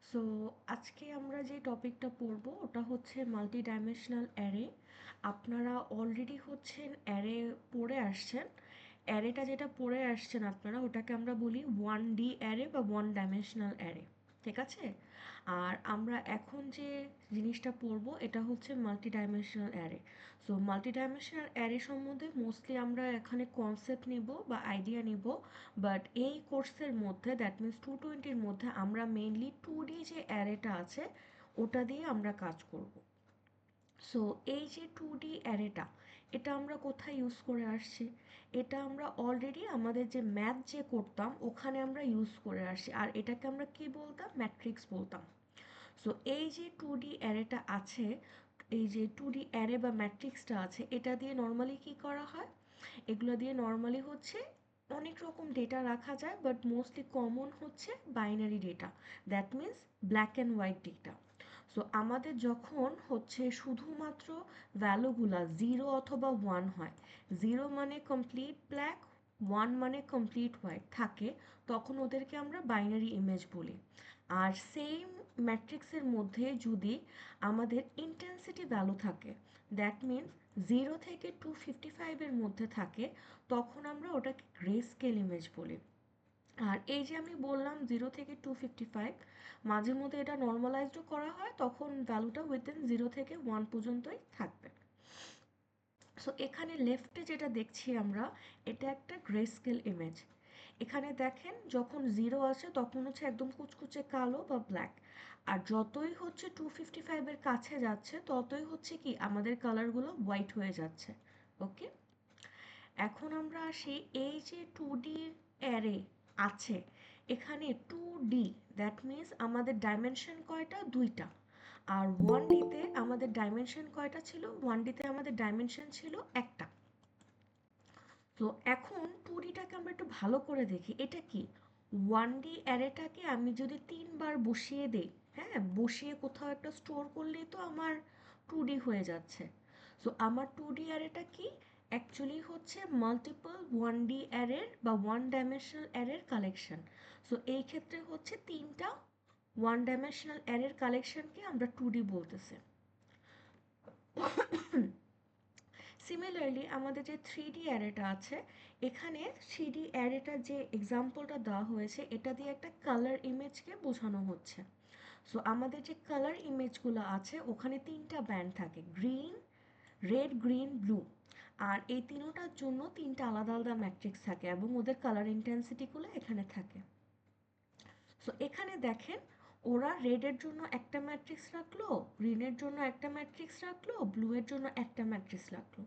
So আজকে আমরা যে টপিকটা পড়বো ওটা হচ্ছে মাল্টি ডাইমেনশনাল অ্যারে। আপনারা অলরেডি হচ্ছেন অ্যারে পড়ে আসছেন। অ্যারেটা যেটা পড়ে আসছেন আপনারা ওটাকে আমরা বলি 1D অ্যারে বা ওয়ান ডাইমেনশনাল অ্যারে, ঠিক আছে? আর আমরা এখন যে জিনিসটা পড়বো এটা হচ্ছে multi dimensional array. So multi dimensional array সম্বন্ধে মোস্টলি আমরা এখানে কনসেপ্ট নিব বা আইডিয়া নিব, বাট এই কোর্সের মধ্যে দ্যাট মিনস 220-র মধ্যে আমরা মেইনলি 2D যে অ্যারেটা আছে ওটা দিয়ে আমরা কাজ করব। সো এই যে 2D অ্যারেটা, এটা আমরা কোথায় ইউজ করে আসছি? এটা আমরা অলরেডি আমাদের যে ম্যাথ যে করতাম ওখানে আমরা ইউজ করে আসছি, আর এটাকে আমরা কি বলতাম? ম্যাট্রিক্স বলতাম। সো এই যে 2D অ্যারেটা আছে, এই যে 2D অ্যারে বা ম্যাট্রিক্সটা আছে, এটা দিয়ে নর্মালি কি করা হয়? এগুলো দিয়ে নর্মালি হচ্ছে অনেক রকম ডেটা রাখা যায়, বাট মোস্টলি কমন হচ্ছে binary data, that means black and white data. So আমাদের যখন হচ্ছে শুধুমাত্র ভ্যালুগুলা 0 অথবা 1 হয়, 0 মানে কমপ্লিট ব্ল্যাক, 1 মানে কমপ্লিট হোয়াইট থাকে, তখন ওদেরকে আমরা বাইনারি ইমেজ বলি। আর সেম ম্যাট্রিক্সের মধ্যে যদি আমাদের ইন্টেন্সিটি ভ্যালু থাকে, দ্যাট মিন্স 0 থেকে 255-এর মধ্যে থাকে, তখন আমরা ওটাকে গ্রে স্কেল ইমেজ বলি। আর এই যে আমি বললাম 0 থেকে 255, মাঝে মধ্যে এটা নর্মালাইজডও করা হয়, তখন ভ্যালুটা উইদিন 0 থেকে 1 পর্যন্তই থাকবে। সো এখানে লেফটে যেটা দেখছি আমরা, এটা একটা গ্রে স্কেল ইমেজ। এখানে দেখেন যখন 0 আসে তখন হচ্ছে একদম কুচকুচে কালো বা ব্ল্যাক, আর যতই হচ্ছে 255-এর কাছে যাচ্ছে ততই হচ্ছে কি আমাদের কালারগুলো হোয়াইট হয়ে যাচ্ছে। ওকে, এখন আমরা আসি এই যে 2D অ্যারে আছে, এখানে 2D দ্যাট মিন্স আমাদের ডাইমেনশন কয়টা? দুইটা। আর 1Dতে আমাদের ডাইমেনশন কয়টা ছিল? 1Dতে আমাদের ডাইমেনশন ছিল একটা। তো এখন 2Dটাকে আমরা একটু ভালো করে দেখি, এটা কি? 1D অ্যারেটাকে আমি যদি 3 বার বসিয়ে দেই, হ্যাঁ, বসিয়ে কোথাও একটা স্টোর করলেই তো আমার 2D হয়ে যাচ্ছে। সো আমার 2D অ্যারেটা কি? অ্যাকচুয়ালি হচ্ছে মাল্টিপল 1D অ্যারের বা ওয়ান ডাইমেনশনাল অ্যারের কালেকশন। সো এই ক্ষেত্রে হচ্ছে 3টা ওয়ান ডাইমেনশনাল অ্যারের কালেকশনকে আমরা 2D বলতেছি। সিমিলারলি আমাদের যে 3D অ্যারেটা আছে, এখানে 3D অ্যারেটার যে এক্সাম্পলটা দেওয়া হয়েছে এটা দিয়ে একটা কালার ইমেজকে বোঝানো হচ্ছে। সো আমাদের যে কালার ইমেজগুলো আছে ওখানে 3টা ব্যান্ড থাকে, গ্রিন, রেড, গ্রিন, ব্লু। আর এই তিনোটার জন্য 3টা আলাদা আলাদা ম্যাট্রিক্স থাকে এবং ওদের কালার ইন্টেন্সিটিগুলো এখানে থাকে। সো এখানে দেখেন, ওরা রেডের জন্য একটা ম্যাট্রিক্স রাখলো, গ্রিনের জন্য একটা ম্যাট্রিক্স রাখলো, ব্লু এর জন্য একটা ম্যাট্রিক্স রাখলো।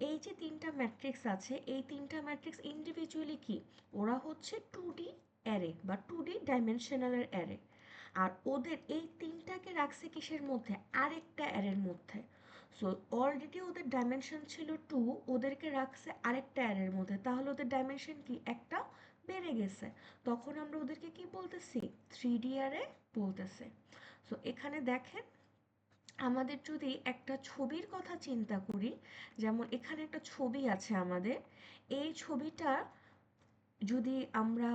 এই যে 3টা ম্যাট্রিক্স আছে, এই 3টা ম্যাট্রিক্স ইন্ডিভিজুয়ালি কি? ওরা হচ্ছে 2D অ্যারে বা 2D ডাইমেনশনালের অ্যারে। আর ওদের এই 3টাকে রাখছে কিসের মধ্যে? আরেকটা অ্যারের মধ্যে। সো অলরেডি ওদের ডাইমেনশন ছিল 2, ওদেরকে রাখছে আরেকটা অ্যারের মধ্যে, তাহলে ওদের ডাইমেনশন কি? একটা বেড়ে গেছে। তখন আমরা ওদেরকে কি বলতেছি? 3D অ্যারে বলতেছে। সো এখানে দেখেন, আমাদের যদি একটা ছবির কথা চিন্তা করি, যেমন এখানে একটা ছবি আছে আমাদের, এই ছবিটা যদি আমরা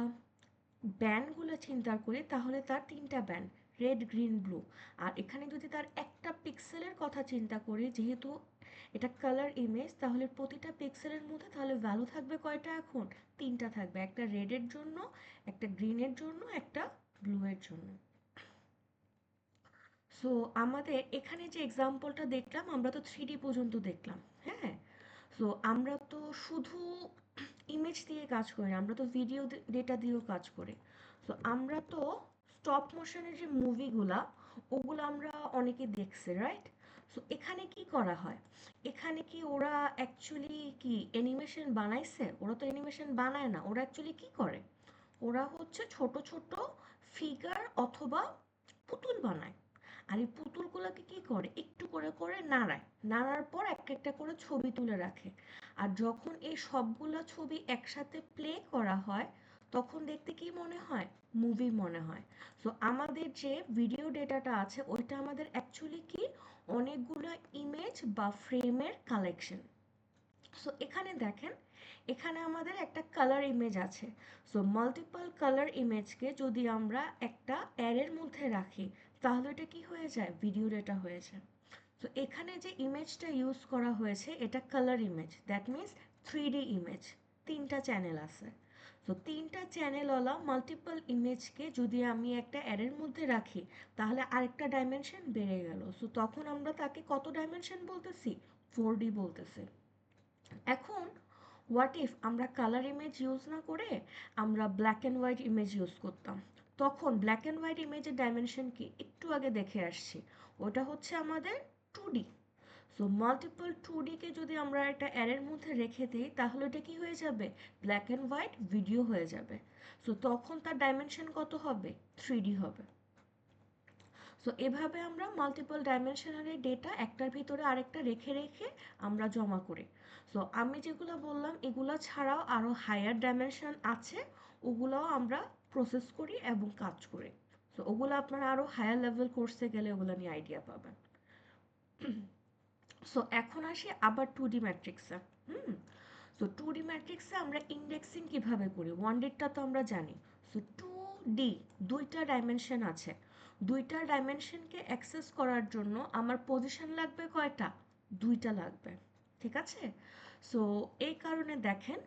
ব্যান্ডগুলো চিন্তা করি তাহলে তার 3টা ব্যান্ড, রেড, গ্রিন, ব্লু। আর এখানে যদি তার একটা পিক্সেলের কথা চিন্তা করি, যেহেতু এটা কালার ইমেজ, তাহলে প্রতিটা পিক্সেলের মধ্যে তাহলে ভ্যালু থাকবে কয়টা? এখন 3টা থাকবে, একটা রেডের জন্য, একটা গ্রিনের জন্য, একটা ব্লু এর জন্য। সো আমাদের এখানে যে এক্সাম্পলটা দেখলাম, আমরা তো 3D পর্যন্ত দেখলাম, হ্যাঁ। সো আমরা তো শুধু ইমেজ দিয়ে কাজ করি না, আমরা তো ভিডিও ডেটা দিয়েও কাজ করি। সো আমরা তো স্টপ মোশনের যে মুভিগুলা, ওগুলো আমরা অনেকে দেখছে, রাইট? সো এখানে কি করা হয়? এখানে কি ওরা অ্যাকচুয়ালি কি অ্যানিমেশন বানাইছে? ওরা তো অ্যানিমেশন বানায় না, ওরা অ্যাকচুয়ালি কি করে? ওরা হচ্ছে ছোট ছোট ফিগার অথবা পুতুল বানায়। আর এই পুতুলগুলোকে কি করে? একটু করে করে নাড়ায়, নাড়ার পর একটা একটা করে ছবি তুলে রাখে। আর যখন এই সবগুলো ছবি একসাথে প্লে করা হয়, তখন দেখতে কি মনে হয়? মুভি মনে হয়। সো আমাদের যে ভিডিও ডেটাটা আছে ওইটা আমাদের অ্যাকচুয়ালি কি? অনেকগুলো ইমেজ বা ফ্রেমের কালেকশন। সো এখানে দেখেন, এখানে আমাদের একটা কালার ইমেজ আছে। সো মাল্টিপল কালার ইমেজকে যদি আমরা একটা অ্যারের মধ্যে রাখি, তাহলে এটা কি হয়ে যায়? ভিডিও ডেটা হয়ে যায়। তো এখানে যে ইমেজটা ইউজ করা হয়েছে এটা colour image, that means 3D image. তিনটা চ্যানেল আছে। তো তিনটা চ্যানেলওয়ালা মাল্টিপল ইমেজকে যদি আমি একটা অ্যারের মধ্যে রাখি, তাহলে আরেকটা ডাইমেনশন বেড়ে গেল। সো তখন আমরা তাকে কত ডাইমেনশন বলতেছি? 4D বলতেছি। এখন হোয়াট ইফ আমরা কালার ইমেজ ইউজ না করে আমরা black and white image use করতাম? তখন ব্ল্যাক অ্যান্ড হোয়াইট ইমেজের ডাইমেনশন কি একটু আগে দেখে আসছি, ওটা হচ্ছে আমাদের 2D। সো মাল্টিপল 2Dকে যদি আমরা একটা অ্যারের মধ্যে রেখে দিই, তাহলে এটা কি হয়ে যাবে? ব্ল্যাক অ্যান্ড হোয়াইট ভিডিও হয়ে যাবে। সো তখন তার ডাইমেনশন কত হবে? 3D হবে। সো এভাবে আমরা মাল্টিপল ডাইমেনশনালের ডেটা একটার ভিতরে আরেকটা রেখে রেখে আমরা জমা করি। সো আমি যেগুলো বললাম এগুলো ছাড়াও আরও হায়ার ডাইমেনশন আছে, ওগুলোও আমরা প্রসেস করি এবং কাজ করি। সো ওগুলো আপনারা আরও হায়ার লেভেল কোর্সে গেলে ওগুলো নিয়ে আইডিয়া পাবেন। সো এখন আসি আবার 2D ম্যাট্রিক্সে। সো 2D ম্যাট্রিক্সে আমরা ইন্ডেক্সিং কিভাবে করি? 1Dটা তো আমরা জানি। সো 2D দুইটা ডাইমেনশন আছে। দুইটা ডাইমেনশনকে অ্যাক্সেস করার জন্য আমার পজিশন লাগবে কয়টা? দুইটা লাগবে। ঠিক আছে? সো এই কারণে দেখেন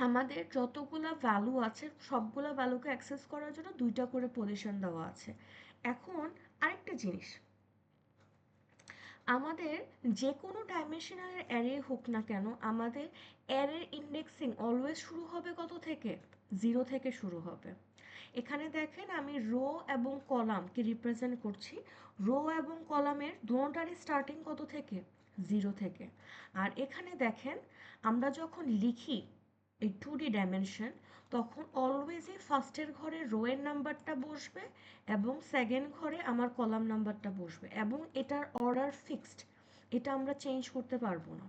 আমাদের যতগুলা ভ্যালু আছে সবগুলা ভ্যালুকে অ্যাক্সেস করার জন্য দুইটা করে পজিশন দেওয়া আছে। এখন আরেকটা জিনিস, আমাদের যে কোনো ডাইমেনশনাল অ্যারে হোক না কেন, আমাদের অ্যারের ইন্ডেক্সিং অলওয়েজ শুরু হবে কত থেকে? 0 থেকে শুরু হবে। এখানে দেখেন আমি রো এবং কলামকে রিপ্রেজেন্ট করছি। রো এবং কলামের দুটোটারই স্টার্টিং কত থেকে? 0 থেকে। আর এখানে দেখেন আমরা যখন লিখি এই 2D ডাইমেনশন, তখন অলওয়েজই ফার্স্টের ঘরে রো এর নাম্বারটা বসবে এবং সেকেন্ড ঘরে আমার কলাম নাম্বারটা বসবে, এবং এটার অর্ডার ফিক্সড, এটা আমরা চেঞ্জ করতে পারবো না।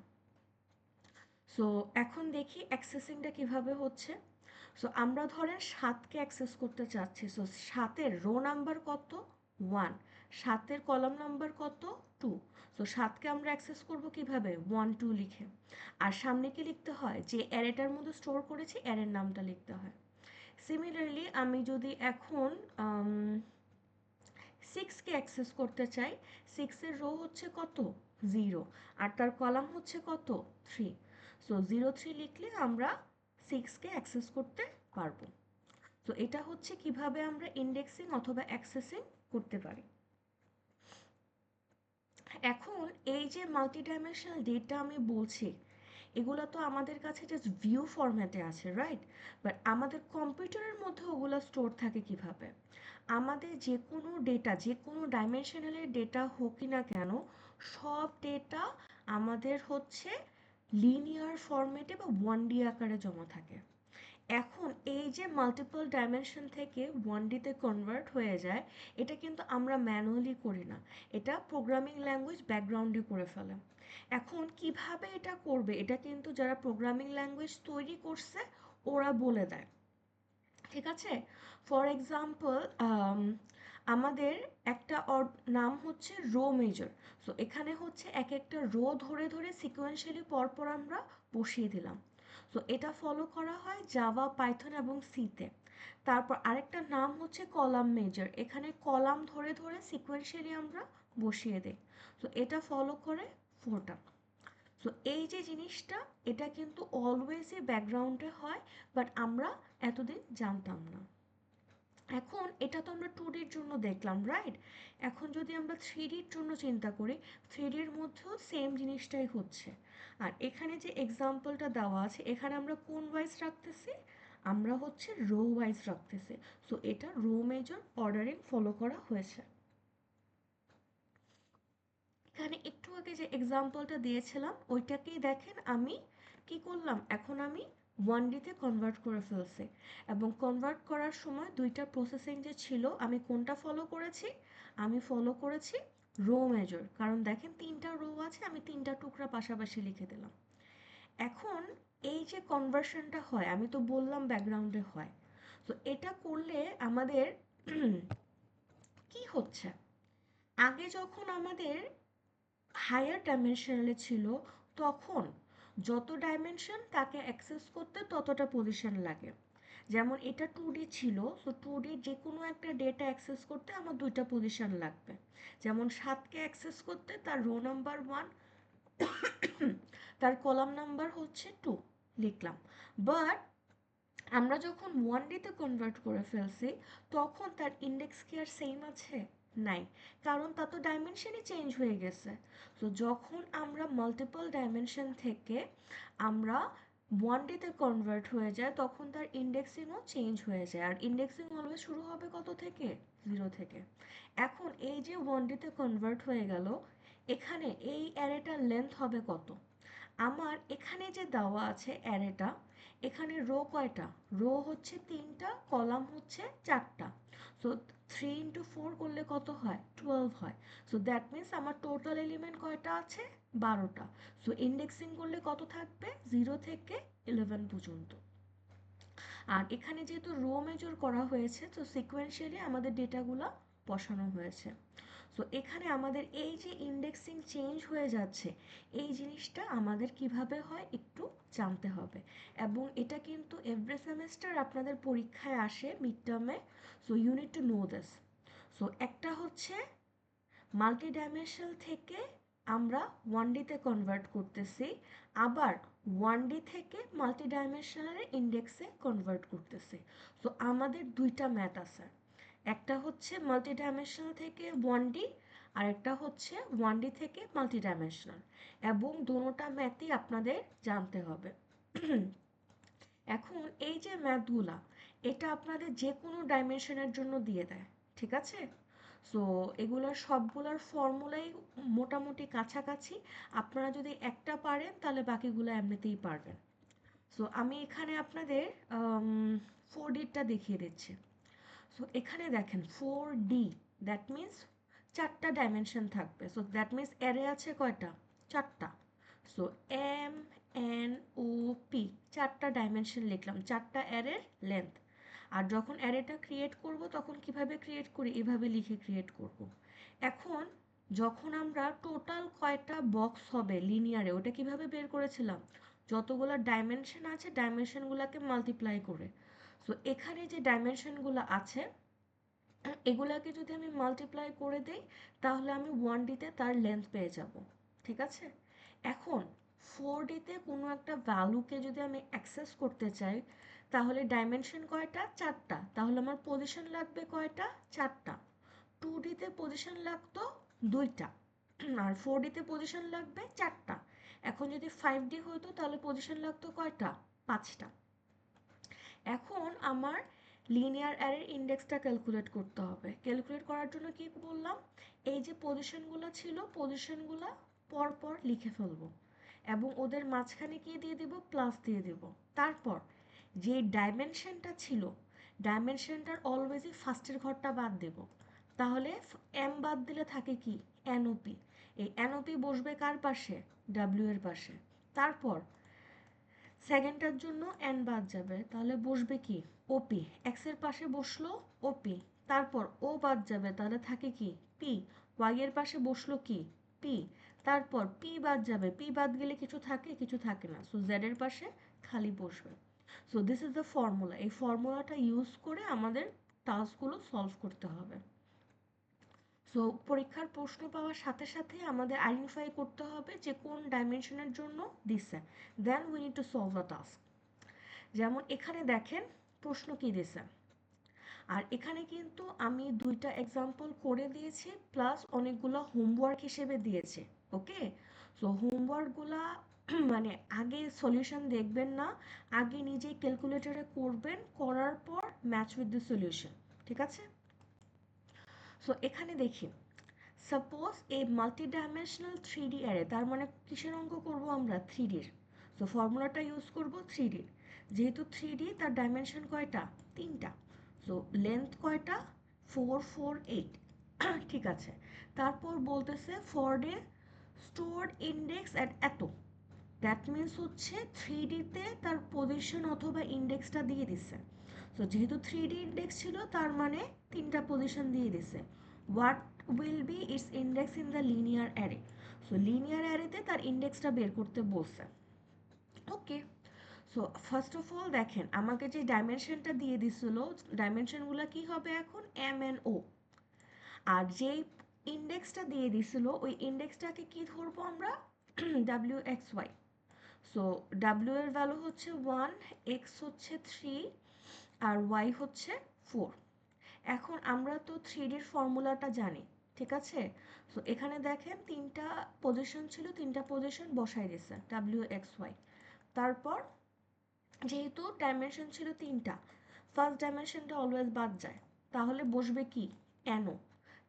সো এখন দেখি অ্যাক্সেসিংটা কিভাবে হচ্ছে। সো আমরা ধরেন 7কে অ্যাক্সেস করতে চাচ্ছি। সো 7-এর রো নাম্বার কত? 1। 7-এর কলাম নাম্বার কত? 2। সো 7কে আমরা অ্যাক্সেস করব কিভাবে? 1 2 লিখে। আর সামনে কি লিখতে হয়? যে অ্যারেটার মধ্যে স্টোর করেছি অ্যারের নামটা লিখতে হয়। সিমিলারলি আমি যদি এখন 6কে অ্যাক্সেস করতে চাই, 6-এর রো হচ্ছে কত? 0। আর তার কলাম হচ্ছে কত? 3। সো 0 3 লিখলে আমরা 6কে অ্যাক্সেস করতে পারবো। তো এটা হচ্ছে কিভাবে আমরা ইন্ডেক্সিং অথবা অ্যাক্সেসিং করতে পারি। এখন এই যে মাল্টি ডাইমেনশনাল ডেটা আমি বলছি, এগুলো তো আমাদের কাছে জাস্ট ভিউ ফরম্যাটে আছে, রাইট? বাট আমাদের কম্পিউটারের মধ্যে ওগুলো স্টোর থাকে কিভাবে? আমাদের যে কোনো ডেটা, যে কোনো ডাইমেনশনালের ডেটা হোকই না কেন, সব ডেটা আমাদের হচ্ছে লিনিয়ার ফরম্যাটে বা 1D আকারে জমা থাকে। এখন এই যে মাল্টিপল ডাইমেনশন থেকে 1Dতে কনভার্ট হয়ে যায়, এটা কিন্তু আমরা ম্যানুয়ালি করি না, এটা প্রোগ্রামিং ল্যাঙ্গুয়েজ ব্যাকগ্রাউন্ডে করে ফেলে। এখন কিভাবে এটা করবে, এটা কিন্তু যারা প্রোগ্রামিং ল্যাঙ্গুয়েজ তৈরি করছে ওরা বলে দেয়। ঠিক আছে? ফর এক্সাম্পল আমাদের একটা নাম হচ্ছে রো মেজর। সো এখানে হচ্ছে এক একটা রো ধরে ধরে সিকোয়েন্সিয়ালি পরপর আমরা বসিয়ে দিলাম। সো এটা ফলো করা হয় জাভা, পাইথন এবং সিতে। তারপর আরেকটা নাম হচ্ছে কলাম মেজর, এখানে কলাম ধরে ধরে সিকোয়েন্সিয়ালি আমরা বসিয়ে দিই। সো এটা ফলো করে 4টা। সো এই যে জিনিসটা, এটা কিন্তু অলওয়েজই ব্যাকগ্রাউন্ডে হয়, বাট আমরা এতদিন জানতাম না। এখন এটা তো আমরা 2Dর জন্য দেখলাম, রাইট? এখন যদি আমরা 3Dর জন্য চিন্তা করি, 3Dর মধ্যেও সেম জিনিসটাই হচ্ছে। আর এখানে যে এক্সাম্পলটা দেওয়া আছে, এখানে আমরা কোন ওয়াইজ রাখতেছি? আমরা হচ্ছে রো ওয়াইজ রাখতেছি। সো এটা রো মেজর অর্ডারিং ফলো করা হয়েছে। এখানে একটু আগে যে এক্সাম্পলটা দিয়েছিলাম ওইটাকেই দেখেন আমি কি করলাম, এখন আমি 1Dতে কনভার্ট করে ফেলছি। এবং কনভার্ট করার সময় দুইটা প্রসেসিং যে ছিল, আমি কোনটা ফলো করেছি? আমি ফলো করেছি রো মেজর, কারণ দেখেন তিনটা রো আছে, আমি তিনটা টুকরা পাশাপাশি লিখে দিলাম। এখন এই যে কনভার্সনটা হয়, আমি তো বললাম ব্যাকগ্রাউন্ডে হয়। তো এটা করলে আমাদের কি হচ্ছে, আগে যখন আমাদের হায়ার ডাইমেনশনালে ছিল, তখন যত ডাইমেনশন তাকে অ্যাক্সেস করতে ততটা পজিশন লাগে। যেমন এটা 2D ছিল, সো 2D যে কোনো একটা ডেটা অ্যাক্সেস করতে আমার 2টা পজিশন লাগবে। যেমন 7কে অ্যাক্সেস করতে তার রো নাম্বার 1, তার কলাম নাম্বার হচ্ছে 2 লিখলাম। বাট আমরা যখন 1Dতে কনভার্ট করে ফেলছি তখন তার ইন্ডেক্স কি আর সেম আছে? নাই, কারণ তার তো ডাইমেনশনই চেঞ্জ হয়ে গেছে। তো যখন আমরা মাল্টিপল ডাইমেনশন থেকে আমরা 1Dতে কনভার্ট হয়ে যায় তখন তার ইন্ডেক্সিংও চেঞ্জ হয়ে যায়, আর ইন্ডেক্সিং অলওয়েজ শুরু হবে কত থেকে? 0 থেকে। এখন এই যে 1Dতে কনভার্ট হয়ে গেল, এখানে এই অ্যারেটার লেন্থ হবে কত? আমার এখানে যে দেওয়া আছে অ্যারেটা, এখানে রো কয়টা? রো হচ্ছে 3টা, কলাম হচ্ছে 4টা। সো 3 ইন্টু 4 করলে কত হয়? 12 হয়। সো দ্যাট মিনস আমার টোটাল এলিমেন্ট কয়টা আছে? 12টা। সো ইন্ডেক্সিং করলে কত থাকবে? 0 থেকে 11 পর্যন্ত। আর এখানে যেহেতু রো মেজর করা হয়েছে তো সিকোয়েন্সিয়ালি আমাদের ডেটাগুলো বসানো হয়েছে। সো এখানে আমাদের এই যে ইন্ডেক্সিং চেঞ্জ হয়ে যাচ্ছে এই জিনিসটা আমাদের কিভাবে হয় একটু জানতে হবে, এবং এটা কিন্তু এভরি সেমেস্টার আপনাদের পরীক্ষায় আসে মিড টার্মে। So you need to know this. So একটা হচ্ছে মাল্টি ডাইমেনশনাল থেকে আমরা 1Dতে কনভার্ট করতেছি, আবার 1D থেকে মাল্টি ডাইমেনশনালের ইন্ডেক্সে কনভার্ট করতেছি। সো আমাদের দুইটা ম্যাথ আছে, একটা হচ্ছে মাল্টি ডাইমেনশনাল থেকে 1D, আর একটা হচ্ছে 1D থেকে মাল্টি ডাইমেনশনাল, এবং দুটোটা ম্যাথই আপনাদের জানতে হবে। এখন এই যে ম্যাথগুলা, এটা আপনাদের যে কোনো ডাইমেনশনের জন্য দিয়ে দেয়, ঠিক আছে? সো এগুলোর সবগুলোর ফর্মুলাই মোটামুটি কাছাকাছি। আপনারা যদি একটা পারেন তাহলে বাকিগুলো এমনিতেই পারবেন। সো আমি এখানে আপনাদের 4Dটা দেখিয়ে দিচ্ছি। সো এখানে দেখেন 4D, দ্যাট মিন্স 4টা ডাইমেনশন থাকবে। সো দ্যাট মিন্স অ্যারে আছে কয়টা? 4টা। সো MNOP, 4টা ডাইমেনশন লিখলাম, 4টা অ্যারের লেন্থ। আর যখন অ্যারেটা ক্রিয়েট করব তখন কিভাবে ক্রিয়েট করি? এভাবে লিখে ক্রিয়েট করব। এখন যখন আমরা টোটাল কয়টা বক্স হবে লিনিয়ারে ওটা কিভাবে বের করেছিলাম? যতগুলো ডাইমেনশন আছে ডাইমেনশনগুলোকে মাল্টিপ্লাই করে। সো এখানে যে ডাইমেনশনগুলো আছে এগুলাকে যদি আমি মাল্টিপ্লাই করে দেই তাহলে আমি 1Dতে তার লেন্থ পেয়ে যাব, ঠিক আছে? এখন 4Dতে কোনো একটা ভ্যালুকে যদি আমি অ্যাক্সেস করতে চাই তাহলে ডাইমেনশন কয়টা? 4টা, তাহলে আমার পজিশন লাগবে কয়টা? 4টা। 2Dতে পজিশন লাগতো 2টা, আর 4Dতে পজিশন লাগবে 4টা। এখন যদি 5D হতো তাহলে পজিশন লাগতো কয়টা? 5টা। এখন আমার লিনিয়ার অ্যারের ইন্ডেক্সটা ক্যালকুলেট করতে হবে। ক্যালকুলেট করার জন্য কি বললাম? এই যে পজিশনগুলো ছিল পজিশনগুলো পরপর লিখে ফেলবো, এবং ওদের মাঝখানে কি দিয়ে দেব? প্লাস দিয়ে দেব। তারপর যে ডাইমেনশনটা ছিল ডাইমেনশনটার অলওয়েজই ফার্স্টের ঘরটা বাদ দেব। তাহলে এম বাদ দিলে থাকে কি? এনওপি। এই এনওপি বসবে কার পাশে? ডাব্লিউ এর পাশে। তারপর সেকেন্ডটার জন্য এন বাদ যাবে, তাহলে বসবে কি? ওপি। এক্স এর পাশে বসলো ওপি। তারপর ও বাদ যাবে, তাহলে থাকে কি? পি। ওয়াই এর পাশে বসলো কি? পি। তারপর পি বাদ যাবে, পি বাদ গেলে কিছু থাকে? কিছু থাকে না। সো জেড এর পাশে খালি বসবে। So this is the formula. এই ফর্মুলাটা ইউজ করে আমাদের টাস্কগুলো সলভ করতে হবে। সো পরীক্ষার প্রশ্ন পাওয়ার সাথে সাথে আমাদের আইডেন্টিফাই করতে হবে যে কোন ডাইমেনশনের জন্য দিছে, then we need to solve the task. যেমন এখানে দেখেন প্রশ্ন কি দিছে, আর এখানে কিন্তু আমি দুইটা এক্সাম্পল করে দিয়েছি প্লাস অনেকগুলো হোমওয়ার্ক হিসেবে দিয়েছে। ওকে, সো হোমওয়ার্কগুলা মানে আগে সলিউশন দেখবেন না, আগে নিজে ক্যালকুলেটরে করবেন, করার পর ম্যাচ উইথ দ্য সলিউশন, ঠিক আছে? সো এখানে দেখি সাপোজ এ মাল্টিডাইমেনশনাল 3D অ্যারে, তার মানে কিসের অঙ্ক করব আমরা? 3Dর। সো ফর্মুলাটা ইউজ করব 3Dর। যেহেতু 3D তার ডাইমেনশন কয়টা? 3টা। সো লেন্থ কয়টা? 448। ঠিক আছে। তারপর বলতেছে for day stored index at এত, দ্যাট মিনস হচ্ছে 3Dতে তার পজিশন অথবা ইন্ডেক্সটা দিয়ে দিছে। সো যেহেতু 3D ইন্ডেক্স ছিল তার মানে 3টা পজিশন দিয়ে দিছে। What will be it's index in the linear array? So linear অ্যারেতে তার ইন্ডেক্সটা বের করতে বলছে। ওকে, সো ফার্স্ট অফ অল দেখেন আমাকে যে ডাইমেনশনটা দিয়ে দিছিল, ডাইমেনশনগুলো কি হবে এখন এম এন ও, আর যেই ইন্ডেক্সটা দিয়ে দিছিল ওই ইন্ডেক্সটাকে কি ধরবো আমরা W X Y. So W এর ভ্যালু হচ্ছে 1, এক্স হচ্ছে 3, আর ওয়াই হচ্ছে 4। এখন আমরা তো 3Dর ফর্মুলাটা জানি, ঠিক আছে? সো এখানে দেখেন তিনটা পজিশন ছিল, তিনটা পজিশন বসাই দিছে ডাব্লিউ এক্স ওয়াই। তারপর যেহেতু ডাইমেনশন ছিল তিনটা, ফার্স্ট ডাইমেনশনটা অলওয়েজ বাদ যায়, তাহলে বসবে কি এনও,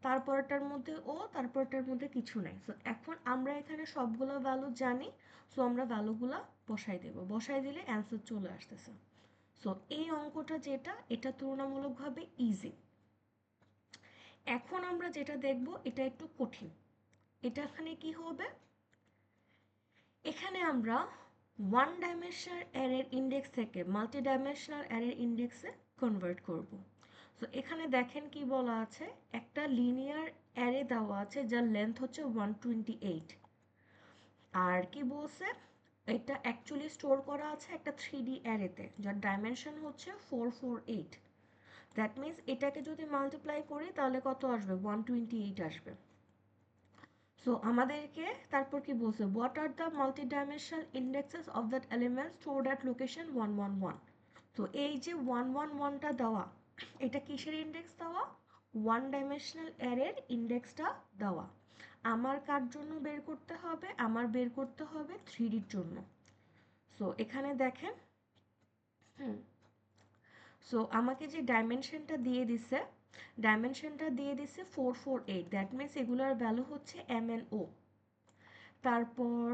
তারপরটার মধ্যে ও, তারপরটার মধ্যে কিছু নাই। সো এখন আমরা এখানে সবগুলো ভ্যালু জানি, সো আমরা ভ্যালুগুলো বসাই দেব, বসাই দিলে অ্যান্সার চলে আসতেছে। সো এই অঙ্কটা যেটা, এটা তুলনামূলকভাবে ইজি। এখন আমরা যেটা দেখব এটা একটু কঠিন। এটা এখানে কি হবে, এখানে আমরা ওয়ান ডাইমেনশনাল অ্যারের ইন্ডেক্স থেকে মাল্টি ডাইমেনশনাল অ্যারের ইন্ডেক্সে কনভার্ট করব। সো এখানে দেখেন কি বলা আছে, একটা লিনিয়ার অ্যারে দেওয়া আছে যার লেন্থ হচ্ছে 128, আর কি বলছে, এটা অ্যাকচুয়ালি স্টোর করা আছে একটা 3D অ্যারেতে যার ডাইমেনশন হচ্ছে 448। দ্যাট মিনস এটাকে যদি মাল্টিপ্লাই করি তাহলে কত আসবে, 128 আসবে। সো আমাদেরকে তারপর কি বলছে, what are the multi dimensional indexes of that element stored at location 111। তো এই যে 111টা দেওয়া, এটা কিসের ইন্ডেক্স দেওয়া, ওয়ান ডাইমেনশনাল অ্যারের ইন্ডেক্সটা দেওয়া। আমার কার জন্য বের করতে হবে, আমার বের করতে হবে 3Dর জন্য। সো এখানে দেখেন, সো আমাকে যে ডাইমেনশনটা দিয়ে দিছে 448, দ্যাট মিনস এগুলোর ভ্যালু হচ্ছে এম এন ও। তারপর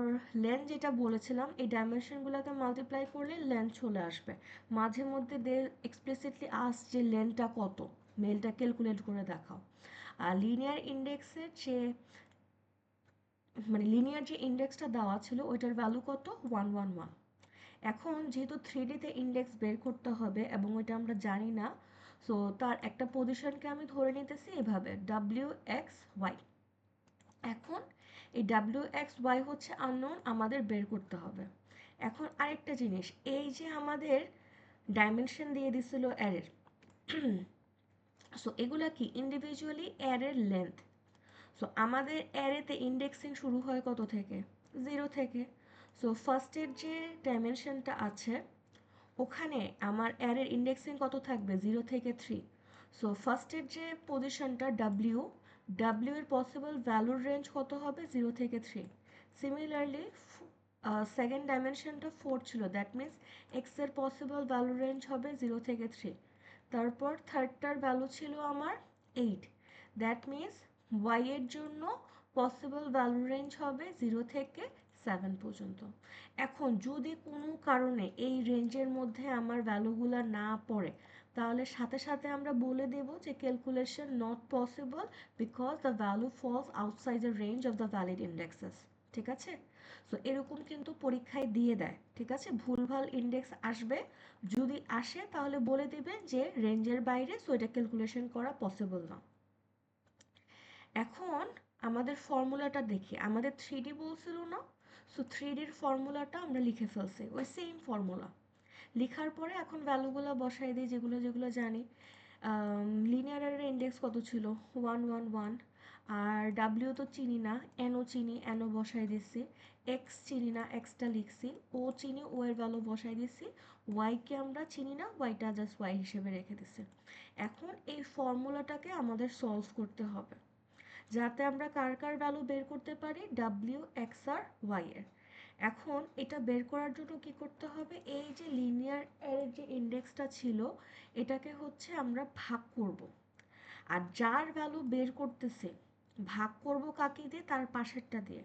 লেন্থ যেটা বলেছিলাম, এই ডাইমেনশনগুলোকে মাল্টিপ্লাই করলে লেন্থ চলে আসবে। মাঝে মধ্যে দে এক্সপ্লিসিটলি আস যে লেন্থটা কত, মেলটা ক্যালকুলেট করে দেখাও। আর লিনিয়ার ইন্ডেক্সের যে লিনিয়ার যে ইন্ডেক্সটা দেওয়া ছিল ওইটার ভ্যালু কত, 111। এখন যেহেতু 3Dতে ইন্ডেক্স বের করতে হবে এবং ওইটা আমরা জানি না, সো তার একটা পজিশনকে আমি ধরে নিতেছি এভাবে ডাব্লিউ এক্স ওয়াই। এখন এই ডাব্লিউ এক্স ওয়াই হচ্ছে আননোন, আমাদের বের করতে হবে। এখন আরেকটা জিনিস, এই যে আমাদের ডাইমেনশন দিয়ে দিছিল অ্যারের, সো এগুলা কি ইন্ডিভিজুয়ালি অ্যারের লেন্থ। সো আমাদের অ্যারেতে ইন্ডেক্সিং শুরু হয় কত থেকে, 0 থেকে। সো ফার্স্টের যে ডাইমেনশনটা আছে ওখানে আমার অ্যারের ইন্ডেক্সিং কত থাকবে, 0 থেকে 3। সো ফার্স্টের যে পজিশনটা ডাব্লিউ, ডাব্লিউ এর পসিবল ভ্যালুর রেঞ্জ কত হবে, 0 থেকে 3। সিমিলারলি সেকেন্ড ডাইমেনশনটা 4 ছিল, দ্যাট মিনস এক্স এর পসিবল ভ্যালুর রেঞ্জ হবে 0 থেকে 3। তারপর থার্ডটার ভ্যালু ছিল আমার 8, দ্যাট মিনস ওয়াই এর জন্য পসিবল ভ্যালু রেঞ্জ হবে 0 থেকে 7 পর্যন্ত। এখন যদি কোনো কারণে এই রেঞ্জের মধ্যে আমার ভ্যালুগুলো না পড়ে, তাহলে সাথে সাথে আমরা বলে দেব যে calculation not possible because the value falls outside the range of the valid indexes. ঠিক আছে? সো এরকম কিন্তু পরীক্ষায় দিয়ে দেয়, ঠিক আছে? ভুলভাল ইন্ডেক্স আসবে, যদি আসে তাহলে বলে দিবে যে রেঞ্জের বাইরে, সো এটা ক্যালকুলেশন করা পসিবল না। এখন আমাদের ফর্মুলাটা দেখি, আমাদের 3D বলছিল না, সো 3Dর ফর্মুলাটা আমরা লিখে ফেলছি, ওই সেম ফর্মুলা লিখার পরে এখন ভ্যালুগুলো বসাই দিই যেগুলো যেগুলো জানি। লিনিয়ার অ্যারের ইন্ডেক্স কত ছিল, 111। আর ডাব্লিউ তো চিনি না, এনও চিনি, এনও বসাই দিচ্ছি। এক্স চিনি না, এক্সটা লিখছি। ও চিনি, ও এর ভ্যালু বসাই দিচ্ছি। ওয়াইকে আমরা চিনি না, ওয়াইটা জাস্ট ওয়াই হিসেবে রেখে দিচ্ছি। এখন এই ফর্মুলাটাকে আমাদের সলভ করতে হবে যাতে আমরা কার কার ভ্যালু বের করতে পারি, ডাব্লিউ এক্স আর ওয়াই এর। এখন এটা বের করার জন্য কি করতে হবে, এই যে লিনিয়ার এর যে ইন্ডেক্সটা ছিল এটাকে হচ্ছে আমরা ভাগ করব, আর যার ভ্যালু বের করতেছে ভাগ করব কাকে দিয়ে, তার পাশেরটা দিয়ে।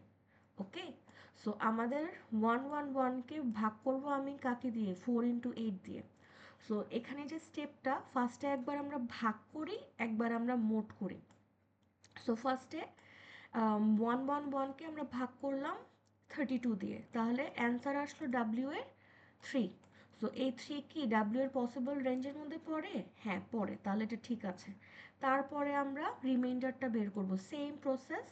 ওকে, সো আমাদের 111কে ভাগ করব আমি কাকে দিয়ে, 4 × 8 দিয়ে। সো এখানে যে স্টেপটা, ফার্স্টে একবার আমরা ভাগ করি, একবার আমরা মোট করি। সো ফার্স্টে 111কে আমরা ভাগ করলাম 32 দিয়ে, তাহলে অ্যান্সার আসলো ডাব্লিউ এর 3। সো এই 3 কি ডাব্লিউ এর পসিবল রেঞ্জের মধ্যে পড়ে, হ্যাঁ পড়ে, তাহলে এটা ঠিক আছে। তারপরে আমরা রিমাইন্ডারটা বের করব, সেম প্রসেস,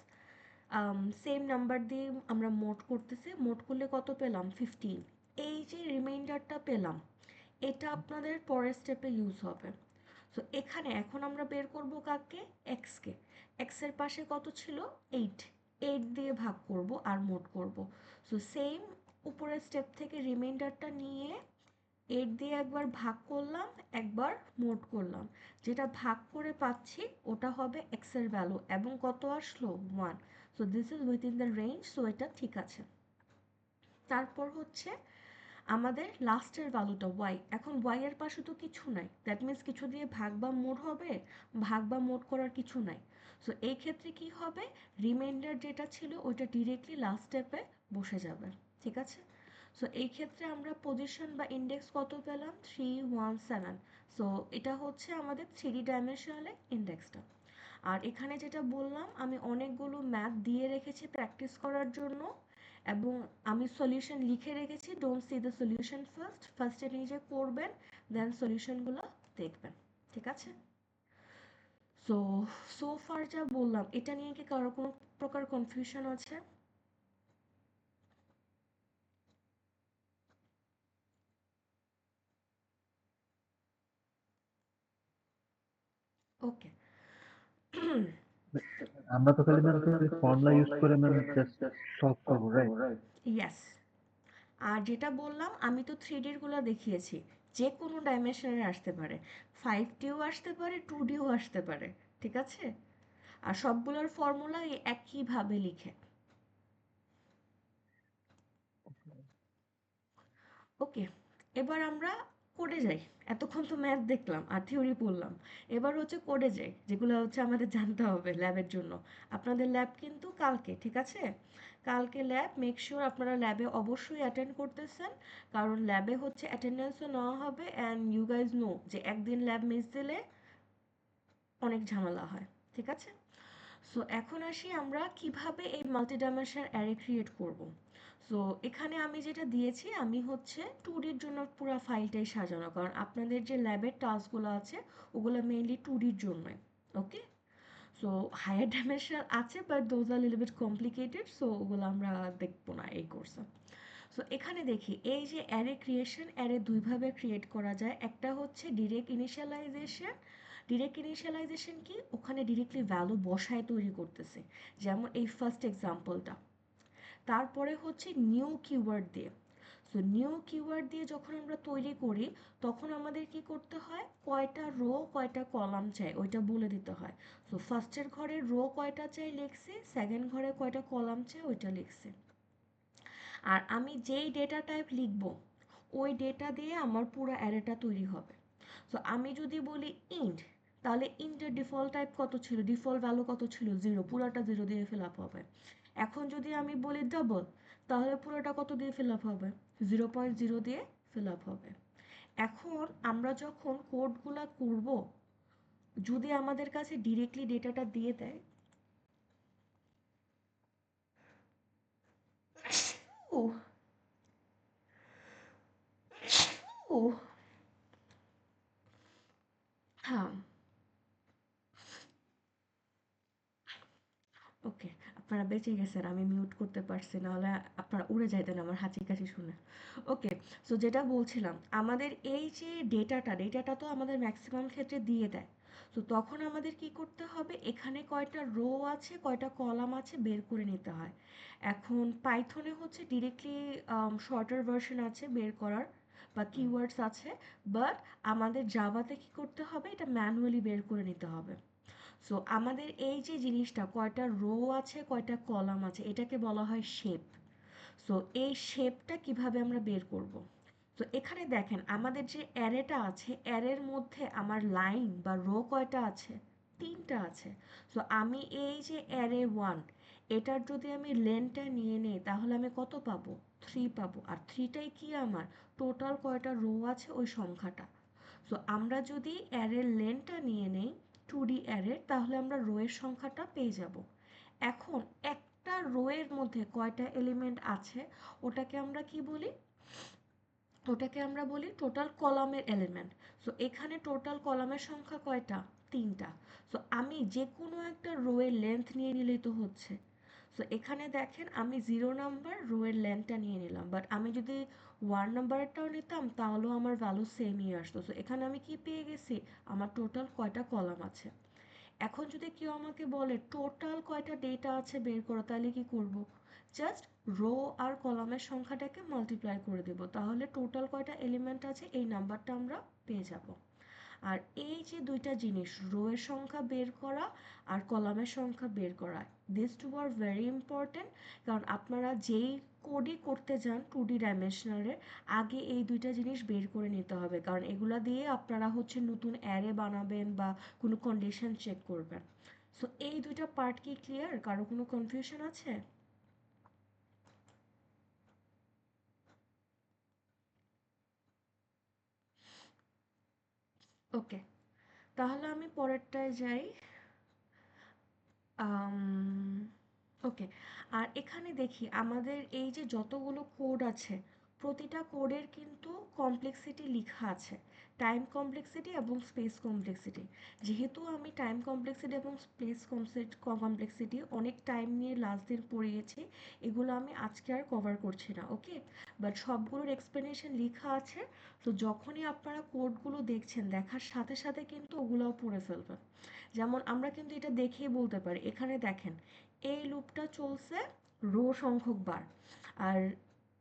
সেম নাম্বার দিয়ে আমরা মোট করতেছি, মোট করলে কত পেলাম, 15। এই যে রিমাইন্ডারটা পেলাম, এটা আপনাদের পরের স্টেপে ইউজ হবে। সো এখানে এখন আমরা বের করব কাকে, এক্সকে। এক্সের পাশে কত ছিল, 8, 8 দিয়ে ভাগ করব আর মোড করব। সো সেম উপরের স্টেপ থেকে রিমাইন্ডারটা নিয়ে 8 দিয়ে একবার ভাগ করলাম, একবার মোড করলাম, যেটা ভাগ করে পাচ্ছি ওটা হবে এক্সের ভ্যালু, এবং কত আসলো, 1। So this is within the range, so এটা ঠিক আছে। তারপর হচ্ছে আমাদের লাস্টের ভ্যালুটা ওয়াই। এখন ওয়াই এর পাশে তো কিছু নাই, দ্যাট মিন্স কিছু দিয়ে ভাগ বা মোড হবে, ভাগ বা মোড করার কিছু নাই। সো এই ক্ষেত্রে কি হবে, রিমাইন্ডার যেটা ছিল ওইটা ডিরেক্টলি লাস্ট স্টেপে বসে যাবে, ঠিক আছে। সো এই ক্ষেত্রে আমরা পজিশন বা ইন্ডেক্স কত পেলাম, 317। সো এটা হচ্ছে আমাদের 3D ডাইমেনশনালে ইন্ডেক্সটা। আর এখানে যেটা বললাম, আমি অনেকগুলো ম্যাথ দিয়ে রেখেছি প্র্যাকটিস করার জন্য, এবং আমি সলিউশন লিখে রেখেছি। Don't see the solution first, ফার্স্টে নিজে করবেন, দেন সলিউশনগুলো দেখবেন, ঠিক আছে। সো সো ফার যা বললাম, এটা নিয়ে কি কারো কোনো প্রকার কনফিউশন আছে? ওকে। আমরা তো খালি ম্যাম ফর্মুলা ইউজ করে ম্যাম জাস্ট সলভ করবো, রাইট? ইয়েস। আর যেটা বললাম, আমি তো 3Dর গুলো দেখিয়েছি, যে কোনো ডাইমেনশনে আসতে পারে, 5Dও আসতে পারে, 2Dও আসতে পারে, ঠিক আছে। আর সবগুলোর ফর্মুলা একইভাবে লিখে। ওকে, এবার আমরা কোডে যাই। এতক্ষণ তো ম্যাথ দেখলাম আর থিওরি পড়লাম, এবার হচ্ছে কোডে যাই, যেগুলো হচ্ছে আমাদের জানতে হবে ল্যাবের জন্য। আপনাদের ল্যাব কিন্তু কালকে, ঠিক আছে। কালকে ল্যাব, মেক শিওর আপনারা ল্যাবে অবশ্যই অ্যাটেন্ড করতেছেন, কারণ ল্যাবে হচ্ছে অ্যাটেন্ডেন্সও নেওয়া হবে, অ্যান্ড ইউ গাইজ নো যে একদিন ল্যাব মিস দিলে অনেক ঝামেলা হয়, ঠিক আছে। সো এখন আসি আমরা কিভাবে এই মাল্টি ডাইমেনশনাল অ্যারে ক্রিয়েট করব। সো এখানে আমি যেটা দিয়েছি, আমি হচ্ছে 2Dর জন্য পুরো ফাইলটাই সাজানো, কারণ আপনাদের যে ল্যাবের টাস্কগুলো আছে ওগুলো মেইনলি 2Dর জন্যই। ওকে। সো হায়ার ডাইমেনশনাল আছে, but those are little bit complicated, so ওগুলো আমরা দেখবো না এই কোর্সে। সো এখানে দেখি, এই যে অ্যারে ক্রিয়েশন, অ্যারে দুইভাবে ক্রিয়েট করা যায়। একটা হচ্ছে ডিরেক্ট ইনিশিয়ালাইজেশন। ডিরেক্ট ইনিশিয়ালাইজেশন কি, ওখানে ডিরেক্টলি ভ্যালু বসায় তৈরি করতেছে, যেমন এই ফার্স্ট এক্সাম্পলটা। তারপরে হচ্ছে নিউ কিওয়ার্ড দিয়ে। সো নিউ কিওয়ার্ড দিয়ে যখন আমরা তৈরি করি, তখন আমাদের কি করতে হয়, কয়টা রো কয়টা কলাম চাই ওইটা বলে দিতে হয়। সো ফার্স্টের ঘরে রো কয়টা চাই লিখছি, সেকেন্ড ঘরে কয়টা কলাম চাই ওইটা লিখছি। আর আমি যেই ডেটা টাইপ লিখব, ওই ডেটা দিয়ে আমার পুরো অ্যারেটা তৈরি হবে। সো আমি যদি বলি ইন্ট, তাহলে ইন্টের ডিফল্ট টাইপ কত ছিল, ডিফল্ট ভ্যালু কত ছিল, 0, পুরোটা 0 দিয়ে ফিল আপ হবে। এখন যদি আমি বলি ডাবল, তাহলে পুরোটা কত দিয়ে ফিল আপ হবে, 0.0 দিয়ে ফিল আপ হবে। এখন আমরা যখন কোডগুলা করব, যদি আমাদের কাছে ডিরেক্টলি ডেটাটা দিয়ে দেয়, ও ও হ্যাঁ, ওকে, আপনারা বেঁচে গেছেন, আমি মিউট করতে পারছি, নাহলে আপনারা উড়ে যাইতেন আমার হাঁচি কাশি শুনে। ওকে। সো যেটা বলছিলাম, আমাদের এই যে ডেটাটা তো আমাদের ম্যাক্সিমাম ক্ষেত্রে দিয়ে দেয়। তো তখন আমাদের কি করতে হবে, এখানে কয়টা রো আছে কয়টা কলাম আছে বের করে নিতে হয়। এখন পাইথনে হচ্ছে ডিরেক্টলি শর্টার ভার্সন আছে বের করার, বা কিওয়ার্ডস আছে, বাট আমাদের জাভাতে কি করতে হবে, এটা ম্যানুয়ালি বের করে নিতে হবে। সো আমাদের এই যে জিনিসটা, কয়টা রো আছে কয়টা কলাম আছে, এটাকে বলা হয় শেপ। সো এই শেপটা কিভাবে আমরা বের করব। তো এখানে দেখেন, আমাদের যে অ্যারেটা আছে, অ্যারের মধ্যে আমার লাইন বা রো কয়টা আছে, 3টা আছে। সো আমি এই যে অ্যারে 1, এটার যদি আমি লেনটা নিয়ে নেই, তাহলে আমি কত পাবো, 3 পাবো। আর 3টাই কি আমার টোটাল কয়টা রো আছে ওই সংখ্যাটা। সো আমরা যদি অ্যারের লেনটা নিয়ে নেই 2D অ্যারের, তাহলে আমরা রো এর সংখ্যাটা পেয়ে যাব। এখন একটা রো এর মধ্যে কয়টা এলিমেন্ট আছে, ওটাকে আমরা কি বলি, ওটাকে আমরা বলি টোটাল কলামের এলিমেন্ট। সো এখানে টোটাল কলামের সংখ্যা কয়টা, 3টা। সো আমি যে কোনো একটা রো এর লেন্থ নিয়ে নিলেই তো হচ্ছে। সো এখানে দেখেন আমি 0 নাম্বার রো এর লেন্থটা নিয়ে নিলাম, বাট আমি যদি 1 নাম্বারটাও নিতাম তাহলেও আমার ভ্যালু সেমই আসতো। সো এখানে আমি কি পেয়ে গেছি, আমার টোটাল কয়টা কলাম আছে। এখন যদি কেউ আমাকে বলে টোটাল কয়টা ডেটা আছে বের করো, তাহলে কি করব, জাস্ট রো আর কলামের সংখ্যাটাকে মাল্টিপ্লাই করে দেব, তাহলে টোটাল কয়টা এলিমেন্ট আছে এই নাম্বারটা আমরা পেয়ে যাব। আর এই যে দুইটা জিনিস, রো এর সংখ্যা বের করা আর কলামের সংখ্যা বের করা, this two are very important. কারণ আপনারা যেই কোডই করতে যান 2D ডাইমেনশনালে, আগে এই দুইটা জিনিস বের করে নিতে হবে, কারণ এগুলা দিয়ে আপনারা হচ্ছে নতুন অ্যারে বানাবেন বা কোনো কন্ডিশন চেক করবেন। সো এই দুইটা পার্ট কি ক্লিয়ার? কারো কোনো কনফিউশন আছে? ওকে, তাহলে আমি পরেরটায় যাই। ওকে, আর এখানে দেখি আমাদের এই যে যতগুলো কোড আছে, প্রতিটা কোডের কিন্তু কমপ্লেক্সিটি লেখা আছে, টাইম কমপ্লেক্সিটি এবং স্পেস কমপ্লেক্সিটি। যেহেতু আমি টাইম কমপ্লেক্সিটি এবং স্পেস কমপ্লেক্সিটি অনেক টাইম নিয়ে লাস্ট দিন পড়িয়েছি, এগুলো আমি আজকে আর কভার করছি না, ওকে। বাট সবগুলোর এক্সপ্লেনেশন লেখা আছে। তো যখনই আপনারা কোডগুলো দেখছেন, দেখার সাথে সাথে কিন্তু ওগুলোও পড়ে ফেলবেন। যেমন আমরা কিন্তু এটা দেখেই বলতে পারি, এখানে দেখেন এই লুপটা চলছে রো সংখ্যক বার, আর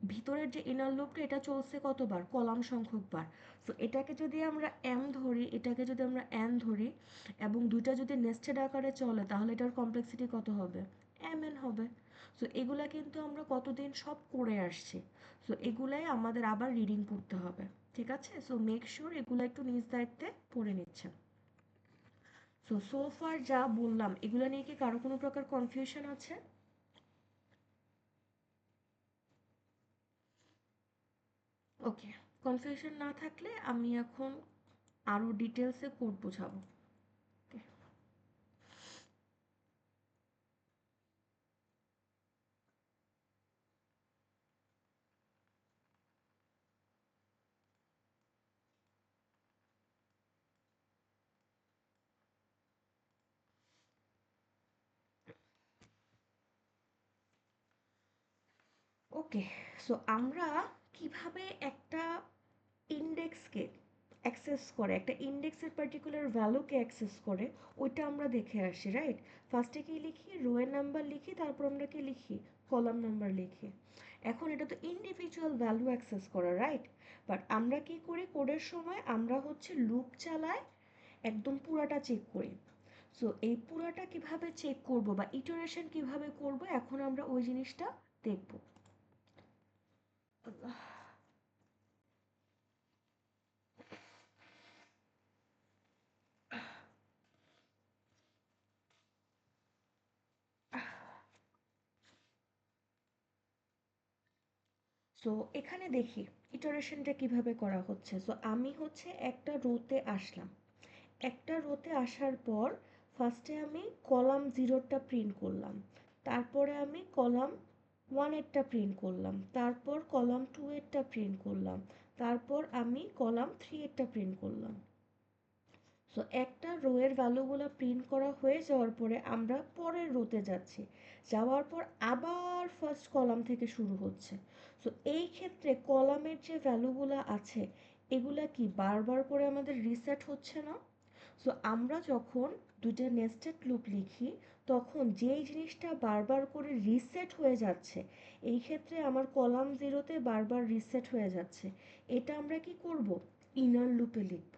ভিতরের যে ইনার লুপটা এটা চলছে কতবার, কলাম সংখ্যক বার। তো এটাকে যদি আমরা এম ধরি, এটাকে যদি আমরা এন ধরি, এবং দুইটা যদি নেস্টেড আকারে চলে, তাহলে এটার কমপ্লেক্সিটি কত হবে, এম এন হবে। সো এগুলা কিন্তু আমরা কতদিন সব করে আসছি। সো এগুলাই আমাদের আবার রিডিং পড়তে হবে, ঠিক আছে। সো মেক শিওর এগুলো একটু নিজ দায়িত্বে পড়ে নিচ্ছেন। সো ফার যা বললাম এগুলো নিয়ে কি কারো কোনো প্রকার কনফিউশন আছে? ওকে, কনফিউশন না থাকলে আমি এখন আরও ডিটেলসে কোড বোঝাবো। ওকে, সো আমরা কিভাবে একটা ইন্ডেক্সকে অ্যাক্সেস করে, একটা ইন্ডেক্সের পার্টিকুলার ভ্যালুকে অ্যাক্সেস করে, ওইটা আমরা দেখে আসি, রাইট। ফার্স্টে কি লিখি, রো এর নাম্বার লিখি, তারপর আমরা কি লিখি, কলাম নাম্বার লিখি। এখন এটা তো ইন্ডিভিজুয়াল ভ্যালু অ্যাক্সেস করা, রাইট। বাট আমরা কি করি, কোডের সময় আমরা হচ্ছে লুপ চালাই, একদম পুরাটা চেক করি। সো এই পুরাটা কিভাবে চেক করব বা ইটারেশন কিভাবে করব, এখন আমরা ওই জিনিসটা দেখব। সো এখানে দেখি ইটারেশনটা কিভাবে করা হচ্ছে। সো আমি হচ্ছে একটা রোতে আসলাম, একটা রোতে আসার পর ফার্স্টে আমি কলাম জিরোটা প্রিন্ট করলাম, তারপরে আমি কলাম ওয়ানেরটা প্রিন্ট করলাম, তারপর কলাম টু এরটা প্রিন্ট করলাম, তারপর আমি কলাম থ্রি এরটা প্রিন্ট করলাম। সো একটা রো এর ভ্যালুগুলো প্রিন্ট করা হয়ে যাওয়ার পরে আমরা পরের রোতে যাচ্ছি, যাওয়ার পর আবার ফার্স্ট কলাম থেকে শুরু হচ্ছে। সো এই ক্ষেত্রে কলামের যে ভ্যালুগুলো আছে, এগুলা কি বারবার করে আমাদের রিসেট হচ্ছে না? সো আমরা যখন দুইটা নেস্টেড লুপ লিখি, তখন যেই জিনিসটা বারবার করে রিসেট হয়ে যাচ্ছে, এই ক্ষেত্রে আমার কলাম জিরোতে বারবার রিসেট হয়ে যাচ্ছে, এটা আমরা কি করব, ইনার লুপে লিখব।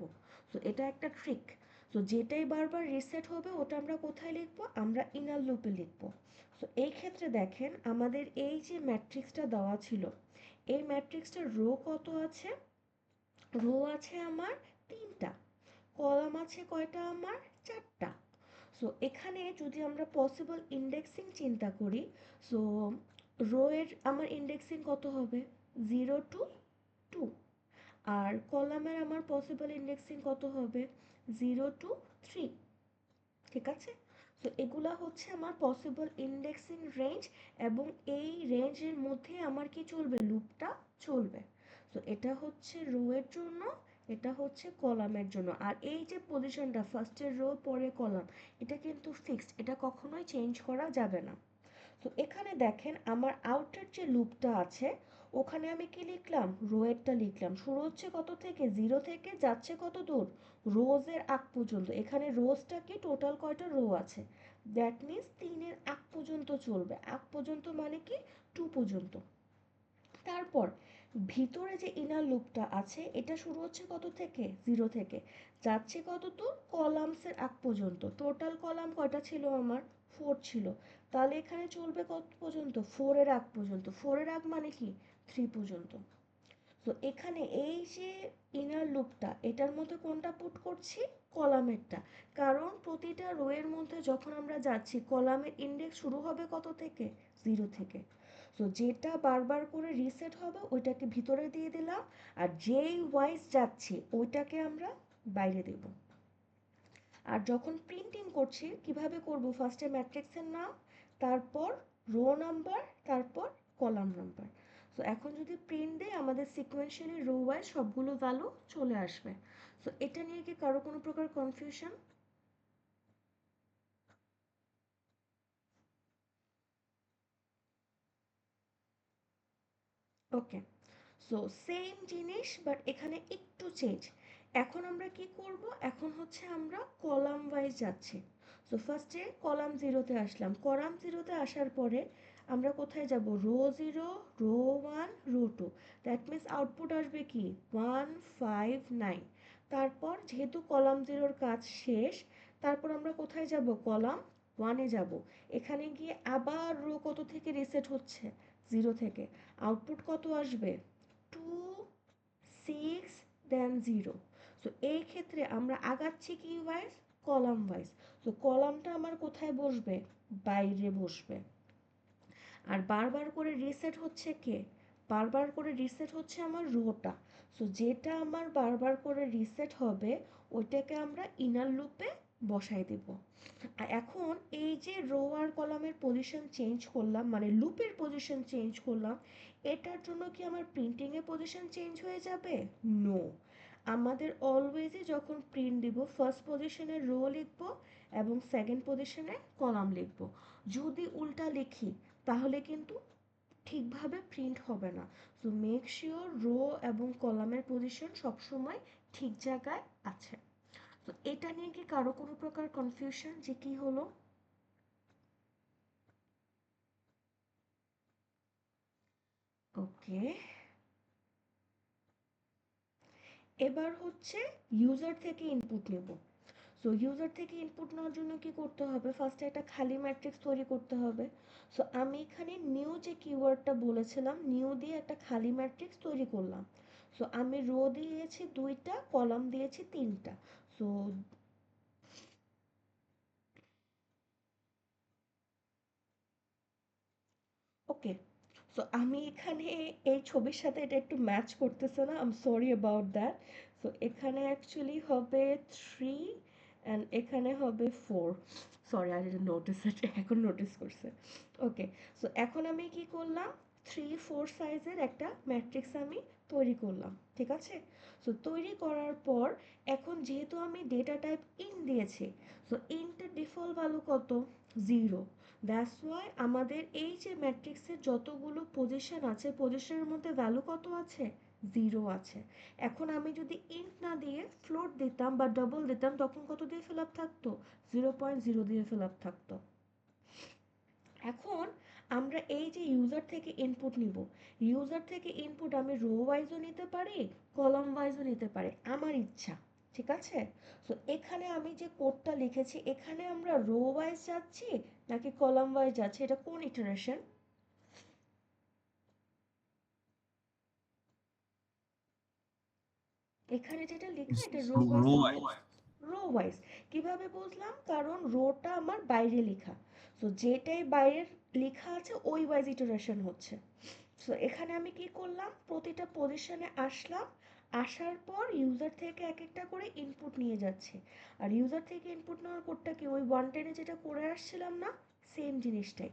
সো এটা একটা ট্রিক। সো যেটাই বারবার রিসেট হবে ওটা আমরা কোথায় লিখব, আমরা ইনার লুপে লিখব। সো এই ক্ষেত্রে দেখেন আমাদের এই যে ম্যাট্রিক্সটা দেওয়া ছিল, এই ম্যাট্রিক্সটার রো কত আছে, রো আছে আমার তিনটা, কলাম আছে কয়টা আমার, চারটা। সো এখানে যদি আমরা পসিবল ইন্ডেক্সিং চিন্তা করি, সো রো এর আমার ইন্ডেক্সিং কত হবে, 0 to 2, আর কলামের আমার পসিবল ইন্ডেক্সিং কত হবে, 0 to 3, ঠিক আছে। তো এগুলা হচ্ছে আমার পসিবল ইন্ডেক্সিং রেঞ্জ, এবং এই রেঞ্জের মধ্যে আমার কি চলবে, লুপটা চলবে। তো এটা হচ্ছে রো এর জন্য, এটা হচ্ছে কলামের জন্য। আর এই যে পজিশনটা ফার্স্টের রো পরে কলাম, এটা কিন্তু ফিক্সড, এটা কখনোই চেঞ্জ করা যাবে না। তো এখানে দেখেন আমার আউটার যে লুপটা আছে ওখানে আমি কি লিখলাম, রোয়েরটা লিখলাম। শুরু হচ্ছে কত থেকে, 0 থেকে, যাচ্ছে কত দূর, রোজের আগ পর্যন্ত। এখানে রোজটা কি, টোটাল কয়টা রো আছে, দ্যাট মিন্স 3-এর আগ পর্যন্ত চলবে। আগ পর্যন্ত মানে কি, 2 পর্যন্ত। তারপর ভিতরে যে ইনার লুপটা আছে এটা শুরু হচ্ছে কত থেকে, 0 থেকে, যাচ্ছে কত দূর, কলামসের আগ পর্যন্ত। টোটাল কলাম কয়টা ছিল আমার, 4 ছিল। তাহলে এখানে চলবে কত পর্যন্ত, 4-এর আগ পর্যন্ত। 4-এর আগ মানে কি, 3 পর্যন্ত। তো এখানে এই যে ইনার লুপটা এটার মধ্যে কোনটা পুট করছি, কলামেরটা। কারণ প্রতিটা রো এর মধ্যে যখন আমরা যাচ্ছি কলামের ইন্ডেক্স শুরু হবে কত থেকে, 0 থেকে। তো যেটা বারবার করে রিসেট হবে ওইটাকে ভিতরে দিয়ে দিলাম, আর যেই ওয়াইজ যাচ্ছি ওইটাকে আমরা বাইরে দেব। আর যখন প্রিন্টিং করছি কিভাবে করব, ফার্স্টে ম্যাট্রিক্সের নাম, তারপর রো নাম্বার, তারপর কলাম নাম্বার। তো এখন যদি প্রিন্ট দেই আমাদের সিকোয়েন্সিয়ালি রো ওয়াইজ সবগুলো ভ্যালু চলে আসবে। তো এটা নিয়ে কি কারো কোনো প্রকার কনফিউশন? ওকে, সো সেম জিনিস বাট এখানে একটু চেঞ্জ। এখন আমরা কি করব, এখন হচ্ছে আমরা কলাম ওয়াইজ যাচ্ছি। সো ফার্স্টে কলাম জিরোতে আসলাম, কলাম জিরোতে আসার পরে আমরা কোথায় যাব, row zero, row one, row two. That means output আসবে কি, 159। তারপর যেহেতু কলাম জিরোর কাজ শেষ, তারপর আমরা কোথায় যাব, কলাম ওয়ানে যাব। এখানে গিয়ে আবার রো কত থেকে রিসেট হচ্ছে, 0 থেকে। আউটপুট কত আসবে, 2 6 দেন 0। সো এই ক্ষেত্রে আমরা আগাচ্ছি কি ওয়াইজ, কলাম ওয়াইজ। তো কলামটা আমার কোথায় বসবে, বাইরে বসবে। আর বারবার করে রিসেট হচ্ছে কে, বারবার করে রিসেট হচ্ছে আমার রোটা। সো যেটা আমার বারবার করে রিসেট হবে ওইটাকে আমরা ইনার লুপে বসাই দেব। আর এখন এই যে রো আর কলামের পজিশন চেঞ্জ করলাম, মানে লুপের পজিশন চেঞ্জ করলাম, এটার জন্য কি আমার প্রিন্টিংয়ের পজিশন চেঞ্জ হয়ে যাবে, নো। আমাদের অলওয়েজই যখন প্রিন্ট দিব ফার্স্ট পজিশনে রো লিখবো এবং সেকেন্ড পজিশনে কলাম লিখবো। যদি উল্টা লিখি তাহলে কিন্তু ঠিকভাবে প্রিন্ট হবে না। সো মেক শিওর রো এবং কলামের পজিশন সবসময় ঠিক জায়গায় আছে। তো এটা নিয়ে কি কারো কোনো প্রকার কনফিউশন যে কি হলো? ওকে, এবার হচ্ছে ইউজার থেকে ইনপুট নেব। সো ইউজার থেকে ইনপুট নেওয়ার জন্য কি করতে হবে, ফার্স্টে একটা খালি ম্যাট্রিক্স তৈরি করতে হবে। সো আমি এখানে নিউ যে কিওয়ার্ডটা বলেছিলাম, নিউ দিয়ে একটা খালি ম্যাট্রিক্স তৈরি করলাম। সো আমি রো দিয়েছি 2টা, কলাম দিয়েছি 3টা। সো ওকে, সো আমি এখানে এই ছবির সাথে এটা একটু ম্যাচ করতেছে না, I am sorry about that. So এখানে অ্যাকচুয়ালি হবে 3 অ্যান্ড এখানে হবে 4। সরি, আই ডিডন্ট নোটিস ইট, এখন নোটিস করছে। ওকে, সো এখন আমি কি করলাম, 3 4 সাইজের একটা ম্যাট্রিক্স আমি তৈরি করলাম, ঠিক আছে। সো তৈরি করার পর এখন যেহেতু আমি ডেটা টাইপ ইন দিয়েছি, সো ইনটার ডিফল্ট ভ্যালু কত, 0। দ্যাটস ওয়াই আমাদের এই যে ম্যাট্রিক্সের যতগুলো পজিশন আছে পজিশনের মধ্যে ভ্যালু কত আছে, 0 আছে। এখন আমি যদি ইন্ট না দিয়ে ফ্লোট দিতাম বা ডবল দিতাম তখন কত দিয়ে ফিল আপ থাকতো, 0.0 দিয়ে ফিল আপ থাকতো। এখন আমরা এই যে ইউজার থেকে ইনপুট নিব, ইউজার থেকে ইনপুট আমি রো ওয়াইজও নিতে পারি, কলাম ওয়াইজও নিতে পারি, আমার ইচ্ছা, ঠিক আছে। সো এখানে আমি যে কোডটা লিখেছি এখানে আমরা রো ওয়াইজ যাচ্ছি নাকি কলাম ওয়াইজ যাচ্ছি, এটা কোন ইটারেশন, এখানে যেটা লেখা এটা rho wise, rho wise. Rho wise. কিভাবে বুঝলাম, কারণ রোটা আমার বাইরে লেখা। সো যেটাই বাইরের লেখা আছে ওই ওয়াইজ ইটারেশন হচ্ছে। সো এখানে আমি কি করলাম, প্রতিটা পজিশনে আসলাম, আসার পর ইউজার থেকে এক একটা করে ইনপুট নিয়ে যাচ্ছে। আর ইউজার থেকে ইনপুট নেওয়ার কোডটা কি, ওই 110-এ যেটা করে আসছিলাম না, সেম জিনিসটাই।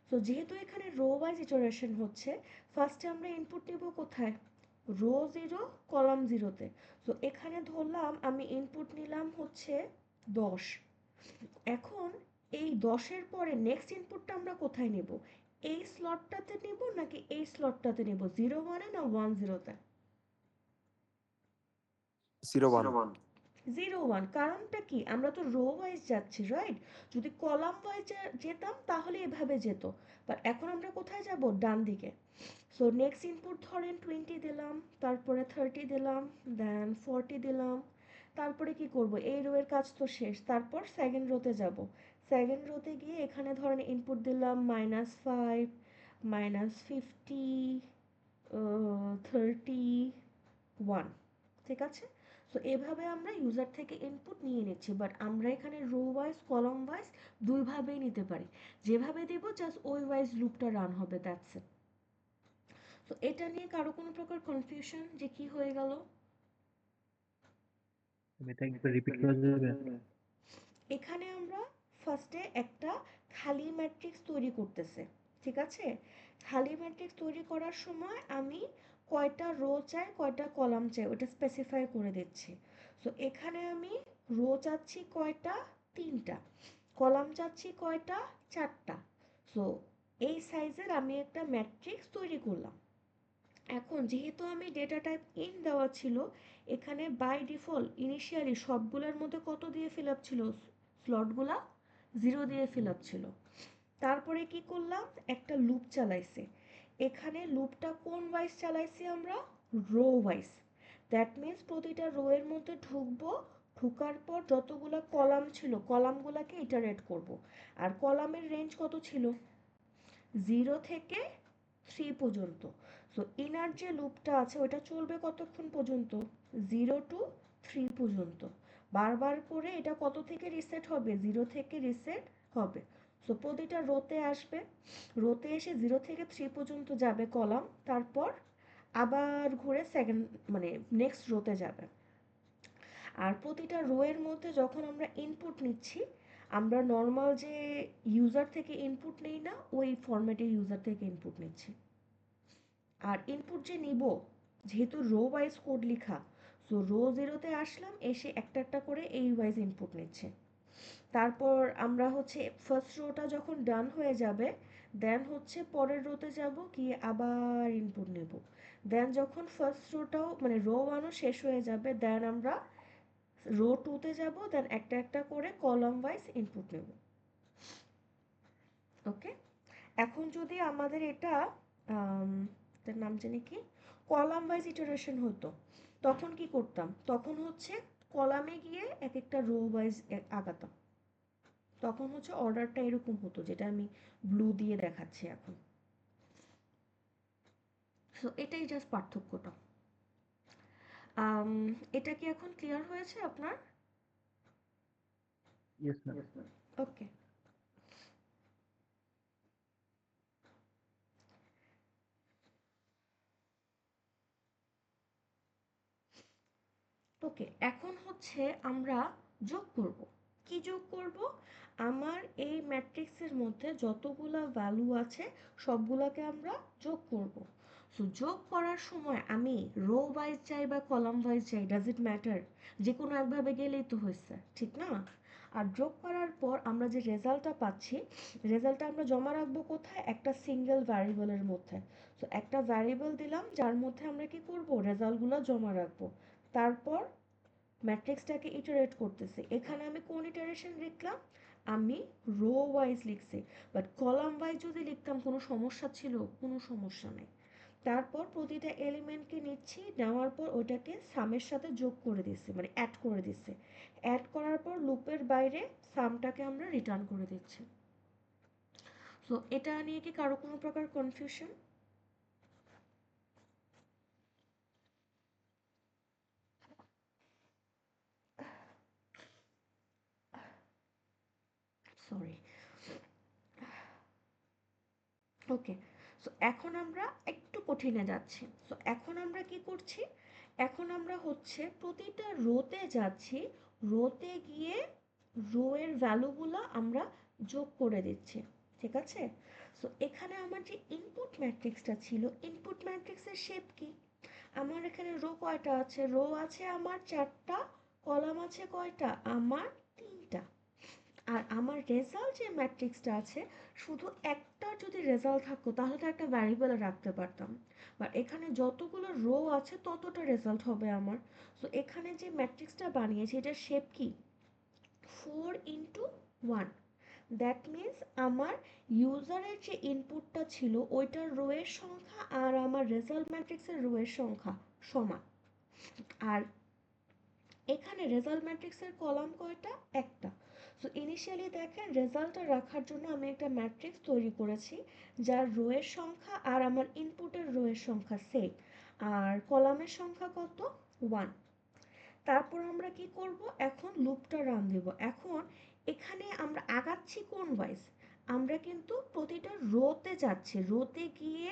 সো যেহেতু এখানে রো ওয়াইজ ইটারেশন হচ্ছে, ফার্স্টে আমরা ইনপুট নিব কোথায়, রো জিরো, কলাম জিরোতে। সো এখানে ধরলাম আমি ইনপুট নিলাম হচ্ছে 10। এখন এই 10-এর পরে নেক্সট ইনপুটটা আমরা কোথায় নেব? এই স্লটটাতে নেব নাকি এই স্লটটাতে নেব, 0-1-এ না 1-0-তে? 0-1। 0-1, কারণটা কি? আমরা তো রো ওয়াইজ যাচ্ছি, রাইট? যদি কলাম ওয়াইজ যেতাম তাহলে এভাবে যেত, বাট এখন আমরা কোথায় যাব? ডান দিকে। সো নেক্সট ইনপুট ধরেন 20 দিলাম, তারপরে 30 দিলাম, দেন 40 দিলাম, তারপরে কি করব? এই রো এর কাজ তো শেষ, তারপর সেকেন্ড রোতে যাব। সেকেন্ড রোতে গিয়ে এখানে ধরেন ইনপুট দিলাম -5, -50, 31, ঠিক আছে? সো এভাবে আমরা ইউজার থেকে ইনপুট নিয়ে নিচ্ছি, বাট আমরা এখানে রো ওয়াইজ কলাম ওয়াইজ দুইভাবেই নিতে পারি। যেভাবে দেব জাস্ট ওই ওয়াইজ লুপটা রান হবে, দ্যাটস ইট। তো এটা নিয়ে কারো কোনো প্রকার কনফিউশন যে কি হয়ে গেল? এটা একবার রিপিট করা যাবে? এখানে আমরা ফার্স্টে একটা খালি ম্যাট্রিক্স তৈরি করতেছে, ঠিক আছে? খালি ম্যাট্রিক্স তৈরি করার সময় আমি কয়টা রো চাই কয়টা কলাম চাই ওটা স্পেসিফাই করে দিচ্ছি। সো এখানে আমি রো চাচ্ছি কয়টা? 3টা। কলাম চাচ্ছি কয়টা? 4টা। সো এই সাইজের আমি একটা ম্যাট্রিক্স তৈরি করলাম। এখন যেহেতু আমি ডেটা টাইপ ইন দেওয়া ছিল, এখানে বাই ডিফল্ট ইনিশিয়ালি সবগুলোর মধ্যে কত দিয়ে ফিল আপ ছিল? স্লটগুলা 0 দিয়ে ফিল আপ ছিল। তারপরে কি করলাম? একটা লুপ চালাইছে। এখানে লুপটা কোন ওয়াইজ চালাইছি আমরা? Rho wise. দ্যাট মিন্স প্রতিটা রো এর মধ্যে ঢুকবো, ঢুকার পর যতগুলা কলাম ছিল কলামগুলাকে ইটারেট করব। আর কলামের রেঞ্জ কত ছিল? 0 থেকে 3 পর্যন্ত। সো ইনার যে লুপটা আছে ওটা চলবে কতক্ষণ পর্যন্ত? 0 টু 3 পর্যন্ত। বারবার করে এটা কত থেকে রিসেট হবে? 0 থেকে রিসেট হবে। সো প্রতিটা রোতে আসবে, রোতে এসে 0 থেকে 3 পর্যন্ত যাবে কলাম, তারপর আবার ঘুরে সেকেন্ড মানে নেক্সট রোতে যাবে। আর প্রতিটা রো এর মধ্যে যখন আমরা ইনপুট নিচ্ছি, আমরা নর্মাল যে ইউজার থেকে ইনপুট নেই না, ওই ফরম্যাটে ইউজার থেকে ইনপুট নিচ্ছি। আর ইনপুট যে নিব, যেহেতু রো ওয়াইজ কোড লেখা, সো রো 0-তে আসলাম, এসে একটা একটা করে এই ওয়াইজ ইনপুট নিচ্ছে। তারপর আমরা হচ্ছে ফার্স্ট রোটা যখন ডান হয়ে যাবে, দেন হচ্ছে পরের রোতে যাব, গিয়ে আবার ইনপুট নেব। দেন যখন ফার্স্ট রোটাও মানে রো 1ও শেষ হয়ে যাবে, দেন আমরা রো 2-তে যাব, দেন একটা একটা করে কলাম ওয়াইজ ইনপুট নেব। ওকে, এখন যদি আমাদের এটা তার নাম জানি কি, কলাম ওয়াইজ ইটারেশন হতো, তখন কি করতাম? তখন হচ্ছে কলামে গিয়ে এক একটা রো ওয়াইজ আগাতাম। তখন হচ্ছে অর্ডারটা এরকম হতো, যেটা আমি ব্লু দিয়ে দেখাচ্ছি এখন। সো এটাই জাস্ট পার্থক্যটা। এটা কি এখন ক্লিয়ার হয়েছে আপনার? Yes ma'am. ওকে, ওকে, এখন হচ্ছে আমরা যোগ করব। কি যোগ করব? আমার এই ম্যাট্রিক্সের মধ্যে যতগুলা ভ্যালু আছে সবগুলাকে আমরা যোগ করব। সো যোগ করার সময় আমি রো ওয়াইজ চাই বা কলাম ওয়াইজ চাই, ডাজ ইট ম্যাটার? যে কোনো একভাবে গেলেই তো হয়েছে, ঠিক না? আর যোগ করার পর আমরা যে রেজাল্টটা পাচ্ছি, রেজাল্টটা আমরা জমা রাখবো কোথায়? একটা সিঙ্গেল ভ্যারিয়েবলের মধ্যে। সো একটা ভ্যারিয়েবল দিলাম যার মধ্যে আমরা কি করব? রেজাল্টগুলো জমা রাখবো। তারপর ম্যাট্রিক্সটাকে ইটারেট করতেছি। এখানে আমি কোন ইটারেশন লিখলাম? আমি রো ওয়াইজ লিখছি, বাট কলাম ওয়াইজ যদি লিখতাম কোনো সমস্যা ছিল? কোনো সমস্যা নেই। তারপর প্রতিটা এলিমেন্টকে নিচ্ছি, নেওয়ার পর ওটাকে সামের সাথে যোগ করে দিচ্ছি, মানে অ্যাড করে দিচ্ছি। অ্যাড করার পর লুপের বাইরে সামটাকে আমরা রিটার্ন করে দিচ্ছি। সো এটা নিয়ে কি কারো কোনো প্রকার কনফিউশন? সরি। ওকে, সো এখন আমরা একটু কঠিনে যাচ্ছি। সো এখন আমরা কি করছি? এখন আমরা হচ্ছে প্রতিটা রোতে যাচ্ছি, রোতে গিয়ে রো এর ভ্যালুগুলো আমরা যোগ করে দিচ্ছি, ঠিক আছে? সো এখানে আমার যে ইনপুট ম্যাট্রিক্সটা ছিল, ইনপুট ম্যাট্রিক্সের শেপ কি? আমার এখানে রো কয়টা আছে? রো আছে আমার 4টা, কলাম আছে কয়টা? আমার 3টা। আর আমার রেজাল্ট যে ম্যাট্রিক্সটা আছে, শুধু একটা যদি রেজাল্ট থাকতো তাহলে তো একটা ভ্যারিয়েবল রাখতে পারতাম, বাট এখানে যতগুলো রো আছে ততটা রেজাল্ট হবে আমার। সো এখানে যে ম্যাট্রিক্সটা বানিয়েছি এটার শেপ কি, 4 into 1। দ্যাট মিন্স আমার ইউজারের যে ইনপুটটা ছিল ওইটার রো এর সংখ্যা আর আমার রেজাল্ট ম্যাট্রিক্সের রো এর সংখ্যা সমান। আর এখানে রেজাল্ট ম্যাট্রিক্সের কলাম কয়টা, একটা। সো ইনিশিয়ালি দেখেন রেজাল্টটা রাখার জন্য আমি একটা ম্যাট্রিক্স তৈরি করেছি যার রো এর সংখ্যা আর আমার ইনপুটের রো এর সংখ্যা সেম, আর কলামের সংখ্যা কত, 1। তারপর আমরা কি করব, এখন লুপটা রান দেব। এখন এখানে আমরা আগাচ্ছি কোন ওয়াইজ, আমরা কিন্তু প্রতিটা রোতে যাচ্ছি, রোতে গিয়ে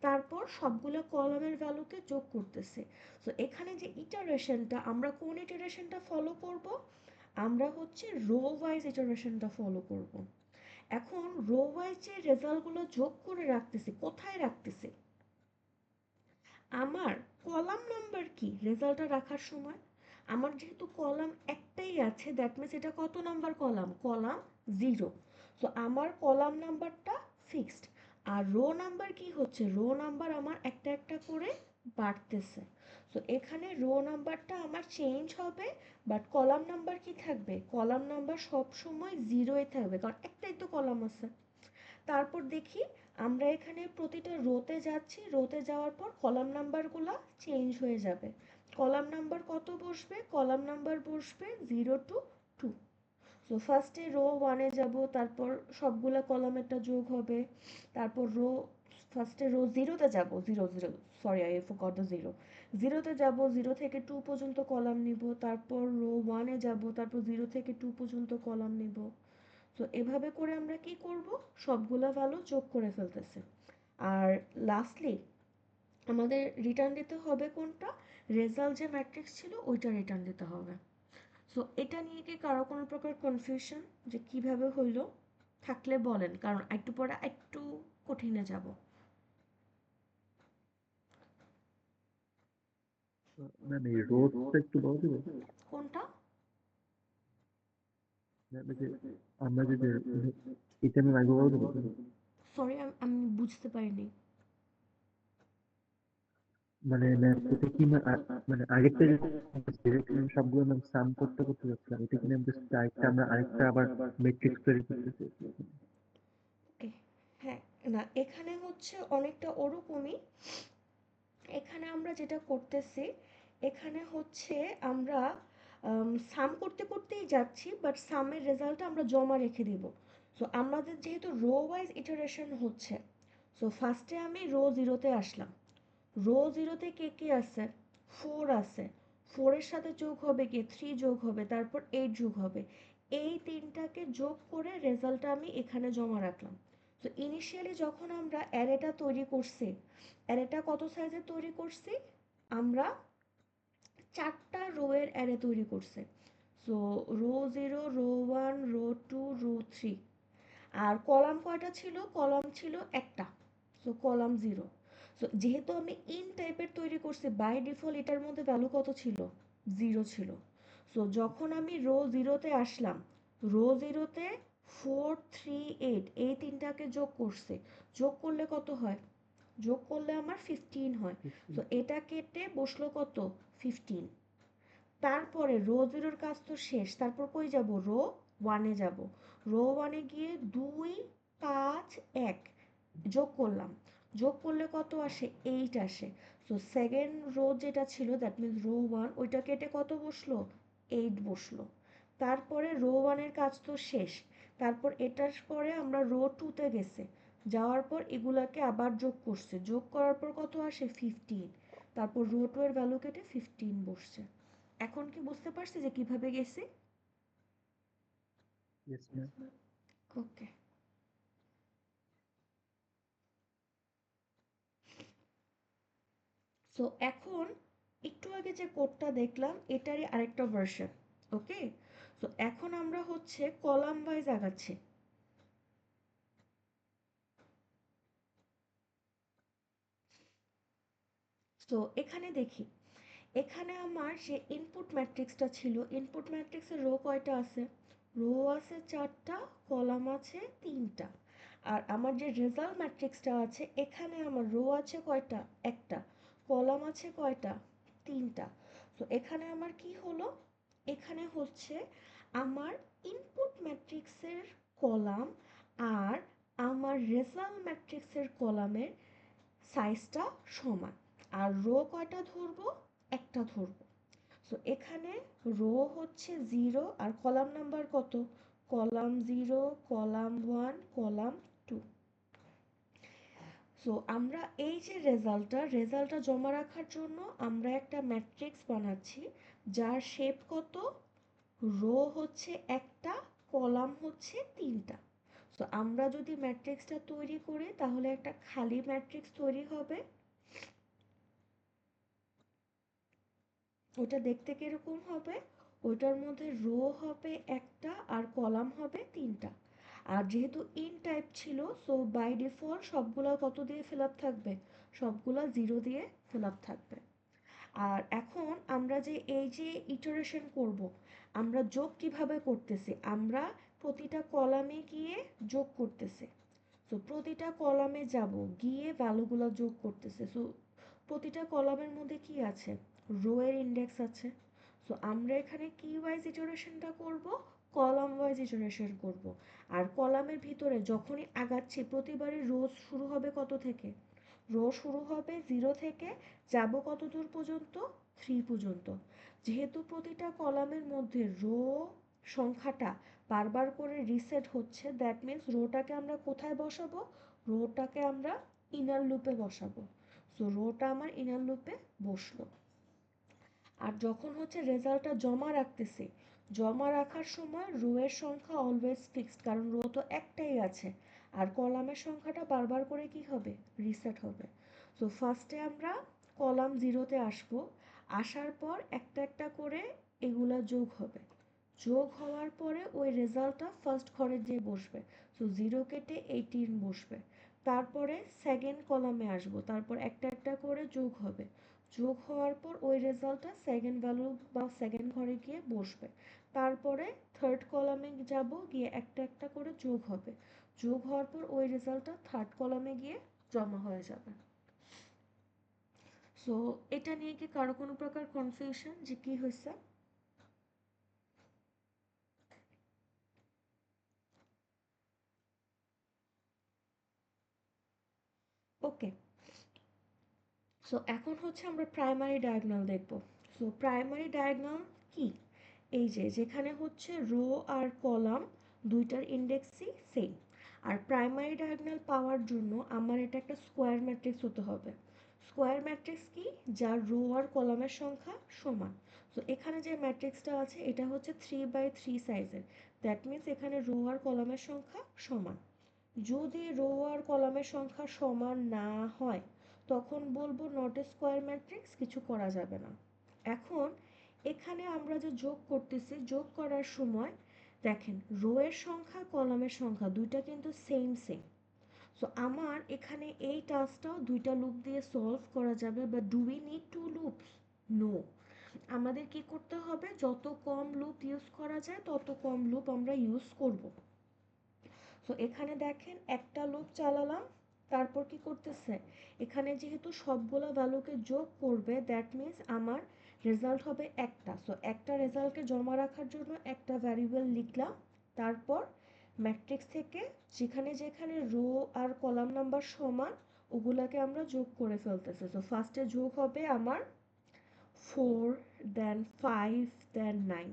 তারপর সবগুলো কলামের ভ্যালুকে যোগ করতেছে। তো এখানে যে ইটারেশনটা, আমরা কোন ইটারেশনটা ফলো করব, আমরা হচ্ছে রো ওয়াইজ ইটারেশনটা ফলো করব। এখন রো ওয়াইজ যে রেজাল্টগুলো যোগ করে রাখতেছি, কোথায় রাখতেছি, আমার কলাম নাম্বার কি রেজাল্টটা রাখার সময়, আমার যেহেতু কলাম একটাই আছে দ্যাট মিনস এটা কত নাম্বার কলাম, কলাম 0। সো আমার কলাম নাম্বারটা ফিক্সড। আর রো নাম্বার কি হচ্ছে, রো নাম্বার আমার একটা একটা করে বাড়তেছে। সো এখানে রো নাম্বারটা আমার চেঞ্জ হবে, বাট কলাম নাম্বার কি থাকবে, কলাম নাম্বার সব সময় 0ই থাকবে, কারণ একটাই তো কলাম আছে। তারপর দেখি আমরা এখানে প্রতিটা রোতে যাচ্ছি, রোতে যাওয়ার পর কলাম নাম্বারগুলো চেঞ্জ হয়ে যাবে। কলাম নাম্বার কত বসবে, কলাম নাম্বার বসবে 0 to 2। সো ফার্স্টে রো 1-এ যাব, তারপর সবগুলা কলামেরটা যোগ হবে, তারপর ফার্স্টে রো 0-তে যাব, 0 0, সরি আই ফরগট দ্য 0। 0-তে যাব, 0 থেকে 2 পর্যন্ত কলাম নিব, তারপর রো 1-এ যাব, তারপর 0 থেকে 2 পর্যন্ত কলাম নিব। তো এভাবে করে আমরা কি করব, সবগুলা ভ্যালু যোগ করে ফেলতেছে। আর লাস্টলি আমাদের রিটার্ন দিতে হবে কোনটা, রেজাল্ট যে ম্যাট্রিক্স ছিল ওইটা রিটার্ন দিতে হবে। সো এটা নিয়ে কি কারো কোনো প্রকার কনফিউশন যে কিভাবে হইলো থাকলে বলেন, কারণ একটু পরে একটু কঠিনে যাব। ম্যাম এই রোডটা একটু বলা যাবে? কোনটা, ম্যাম এই যে আমরা যে এটা ম্যাম আগে বলা যাবে? সরি আমি বুঝতে পারিনি। মানে ম্যাম এটা কি মানে আগেরটা যে ম্যাম সবগুলো ম্যাম সাম করতে করতে যাচ্ছিলাম, এটা কি ম্যাম জাস্ট আরেকটা আমরা আরেকটা আবার মেট্রিক্স তৈরি করতেছি? ওকে, হ্যাঁ, না এখানে হচ্ছে অনেকটা ওরকমই। এখানে আমরা যেটা করতেছি, এখানে হচ্ছে আমরা সাম করতে করতেই যাচ্ছি, বাট সামের রেজাল্টটা আমরা জমা রেখে দিব। সো আমাদের যেহেতু রো ওয়াইজ ইটারেশন হচ্ছে, সো ফার্স্টে আমি রো 0-তে আসলাম, রো 0-তে কে কে আছে, 4 আছে, 4-এর সাথে যোগ হবে কি, 3 যোগ হবে, তারপর 8 যোগ হবে, এই তিনটাকে যোগ করে রেজাল্টটা আমি এখানে জমা রাখলাম। তো ইনিশিয়ালি যখন আমরা অ্যারেটা তৈরি করছি, অ্যারেটা কত সাইজে তৈরি করছি, আমরা 4টা রো এর অ্যারে তৈরি করছি। So row 0, row 1, row 2, row 3। আর কলাম কয়টা ছিল, কলাম ছিল একটা, সো কলাম 0। সো যেহেতু আমি ইন টাইপের তৈরি করছি, বাই ডিফল্ট এটার মধ্যে ভ্যালু কত ছিল, 0 ছিল। সো যখন আমি রো 0-তে আসলাম, রো 0-তে 4 3 8 এই তিনটাকে যোগ করছে, যোগ করলে কত হয়, যোগ করলে আমার 15 হয়। সো এটা কেটে বসলো কত, 15। তারপরে রো 0-র কাজ তো শেষ, তারপর কই যাব, রো 1-এ যাব, রো 1-এ গিয়ে 2 5 1 যোগ করলাম, যোগ করলে কত আসে, 8 আসে। সো সেকেন্ড রো যেটা ছিল দ্যাট মিন্স রো 1, ওইটা কেটে কত বসলো, 8 বসলো। তারপরে রো 1-এর কাজ তো শেষ, তারপর এটার পরে আমরা রো 2-তে গেছে, যাওয়ার পর এগুলাকে আবার যোগ করছে, যোগ করার পর কত আসে, 15। তারপর রো 2 এর ভ্যালু কেটে 15 বসছে। এখন কি বুঝতে পারছি যে কিভাবে গেছি? Yes ma'am. ওকে। সো এখন একটু আগে যে কোডটা দেখলাম এটারই আরেকটা ভার্সন। ওকে, সো এখন আমরা হচ্ছে কলাম ওয়াইজ আগাচ্ছি। তো এখানে দেখি, এখানে আমার যে ইনপুট ম্যাট্রিক্সটা ছিল, ইনপুট ম্যাট্রিক্সের রো কয়টা আছে, রো আছে 4টা, কলাম আছে 3টা। আর আমার যে রেজাল্ট ম্যাট্রিক্সটা আছে এখানে আমার রো আছে কয়টা? একটা। কলাম আছে কয়টা? 3টা। তো এখানে আমার কি হলো? এখানে হচ্ছে আমার ইনপুট ম্যাট্রিক্সের কলাম আর আমার রেজাল্ট ম্যাট্রিক্সের কলামের সাইজটা সমান। আর রো কয়টা ধরবো? একটা ধরবো। সো এখানে রো হচ্ছে 0 আর কলাম নাম্বার কত? Column 0, column 1, column 2। সো আমরা এই যে রেজাল্টটা জমা রাখার জন্য আমরা একটা ম্যাট্রিক্স বানাচ্ছি যার শেপ কত? রো হচ্ছে একটা, কলাম হচ্ছে 3টা। সো আমরা যদি ম্যাট্রিক্সটা তৈরি করি তাহলে একটা খালি ম্যাট্রিক্স তৈরি হবে। ওটা দেখতে কিরকম হবে? ওটার মধ্যে রো হবে একটা আর কলাম হবে 3টা। আর যেহেতু ইন টাইপ ছিল সো বাই ডিফল্ট সবগুলা কত দিয়ে ফিল আপ থাকবে? সবগুলা 0 দিয়ে ফিল আপ থাকবে। আর এখন আমরা যে এই যে ইটারেশন করব, আমরা যোগ কিভাবে করতেছি? আমরা প্রতিটা কলামে গিয়ে যোগ করতেছি। সো প্রতিটা কলামে যাব, গিয়ে ভ্যালুগুলো যোগ করতেছে। সো প্রতিটা কলামের মধ্যে কি আছে? রো এর ইন্ডেক্স আছে। সো আমরা এখানে কি ওয়াইজ ইটারেশনটা করব? কলাম ওয়াইজ ইটারেশন করব। আর কলামের ভিতরে যখনই আগাচ্ছি প্রতিবারই রো শুরু হবে কত থেকে? রো শুরু হবে 0 থেকে, যাব কত দূর পর্যন্ত? 3 পর্যন্ত। যেহেতু প্রতিটা কলামের মধ্যে রো সংখ্যাটা বারবার করে রিসেট হচ্ছে, দ্যাট মিন্স রোটাকে আমরা কোথায় বসাবো? রোটাকে আমরা ইনার লুপে বসাবো। সো রোটা আমার ইনার লুপে বসলো। আর যখন হচ্ছে রেজাল্টটা জমা রাখতেছি, জমা রাখার সময় রো এর সংখ্যা অলওয়েজ ফিক্সড, কারণ রো তো একটাই আছে। আর কলামের সংখ্যাটা বারবার করে কি হবে? রিসেট হবে। সো ফার্স্টে আমরা কলাম 0-তে আসবো। আসার পর একটা একটা করে এগুলা যোগ হবে। যোগ হওয়ার পরে ওই রেজাল্টটা ফার্স্ট ঘরে যেয়ে বসবে। সো 0 কেটে 18 বসবে। তারপরে সেকেন্ড কলামে আসবো, তারপর একটা একটা করে যোগ হবে। যোগ হওয়ার পর ওই রেজাল্টটা সেকেন্ড ভ্যালু বা সেকেন্ড ঘরে গিয়ে বসবে। তারপরে থার্ড কলামে যাব, গিয়ে একটা একটা করে যোগ হবে। যোগ হওয়ার পর ওই রেজাল্টটা থার্ড কলামে গিয়ে জমা হয়ে যাবে। সো এটা নিয়ে কি কারো কোনো প্রকার কনফিউশন যে কি হয়েছে? ওকে। সো এখন হচ্ছে আমরা প্রাইমারি ডায়াগোনাল দেখব। সো প্রাইমারি ডায়াগোনাল কি? এই যে যেখানে হচ্ছে রো আর কলাম দুইটার ইন্ডেক্সই সেম। আর প্রাইমারি ডায়াগোনাল পাওয়ার জন্য আমার এটা একটা স্কোয়ার ম্যাট্রিক্স হতে হবে। স্কোয়ার ম্যাট্রিক্স কি? যার রো আর কলামের সংখ্যা সমান। সো এখানে যে ম্যাট্রিক্সটা আছে এটা হচ্ছে 3x3 সাইজের। দ্যাট মিন্স এখানে রো আর কলামের সংখ্যা সমান। যদি রো আর কলামের সংখ্যা সমান না হয় তখন বলবো নট এ স্কোয়ার ম্যাট্রিক্স, কিছু করা যাবে না। এখন এখানে আমরা যে যোগ করতেছি, যোগ করার সময় দেখেন রো এর সংখ্যা কলামের সংখ্যা দুইটা কিন্তু সেম সেম। সো আমার এখানে এই টাস্কটাও দুইটা লুপ দিয়ে সলভ করা যাবে, but do we need to loops? No. আমাদের কি করতে হবে? যত কম লুপ ইউজ করা যায় তত কম লুপ আমরা ইউজ করব। সো এখানে দেখেন একটা লুপ চালালাম, তারপর কি করতেছে? এখানে যেহেতু সবগুলো ভ্যালুকে যোগ করবে দ্যাট মিন্স আমার রেজাল্ট হবে একটা। সো একটা রেজাল্টকে জমা রাখার জন্য একটা ভ্যারিয়েবল লিখলাম। তারপর ম্যাট্রিক্স থেকে যেখানে যেখানে রো আর কলাম নাম্বার সমান ওগুলাকে আমরা যোগ করে ফেলতেছি। সো ফার্স্টে যোগ হবে আমার 4, দেন 5, দেন 9।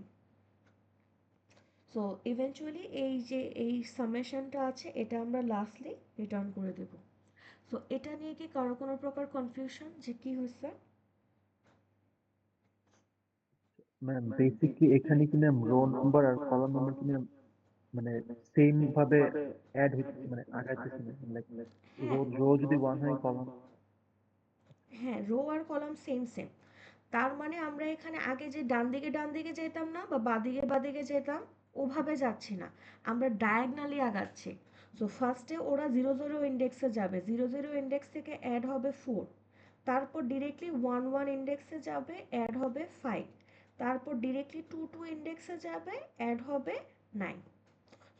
সো ইভেনচুয়ালি এই যে এই সামেশনটা আছে এটা আমরা লাস্টলি রিটার্ন করে দেব। সো এটা নিয়ে কি কারো কোনো প্রকার কনফিউশন যে কি হয়েছে? ম্যাম বেসিকলি এখানে কি ম্যাম রো নাম্বার আর কলাম নাম্বার কি ম্যাম মানে সেম ভাবে অ্যাড হইতেছে, মানে আগাইতেছে না, লাইক হ্যাঁ, রো রো যদি 1 হয় কলাম। হ্যাঁ, রো আর কলাম সেম সেম। তার মানে আমরা এখানে আগে যে ডান দিকে যেতাম না বা বাদিকে যেতাম, ওভাবে যাচ্ছি না, আমরা ডায়াগনালি আগাচ্ছি। সো ফার্স্টে ওরা 0 0 ইন্ডেক্সে যাবে, 0 0 ইন্ডেক্স থেকে অ্যাড হবে 4। তারপর ডিরেক্টলি 1 1 ইন্ডেক্সে যাবে, অ্যাড হবে 5। তারপর ডিরেক্টলি 2 2 ইন্ডেক্সে যাবে, অ্যাড হবে 9।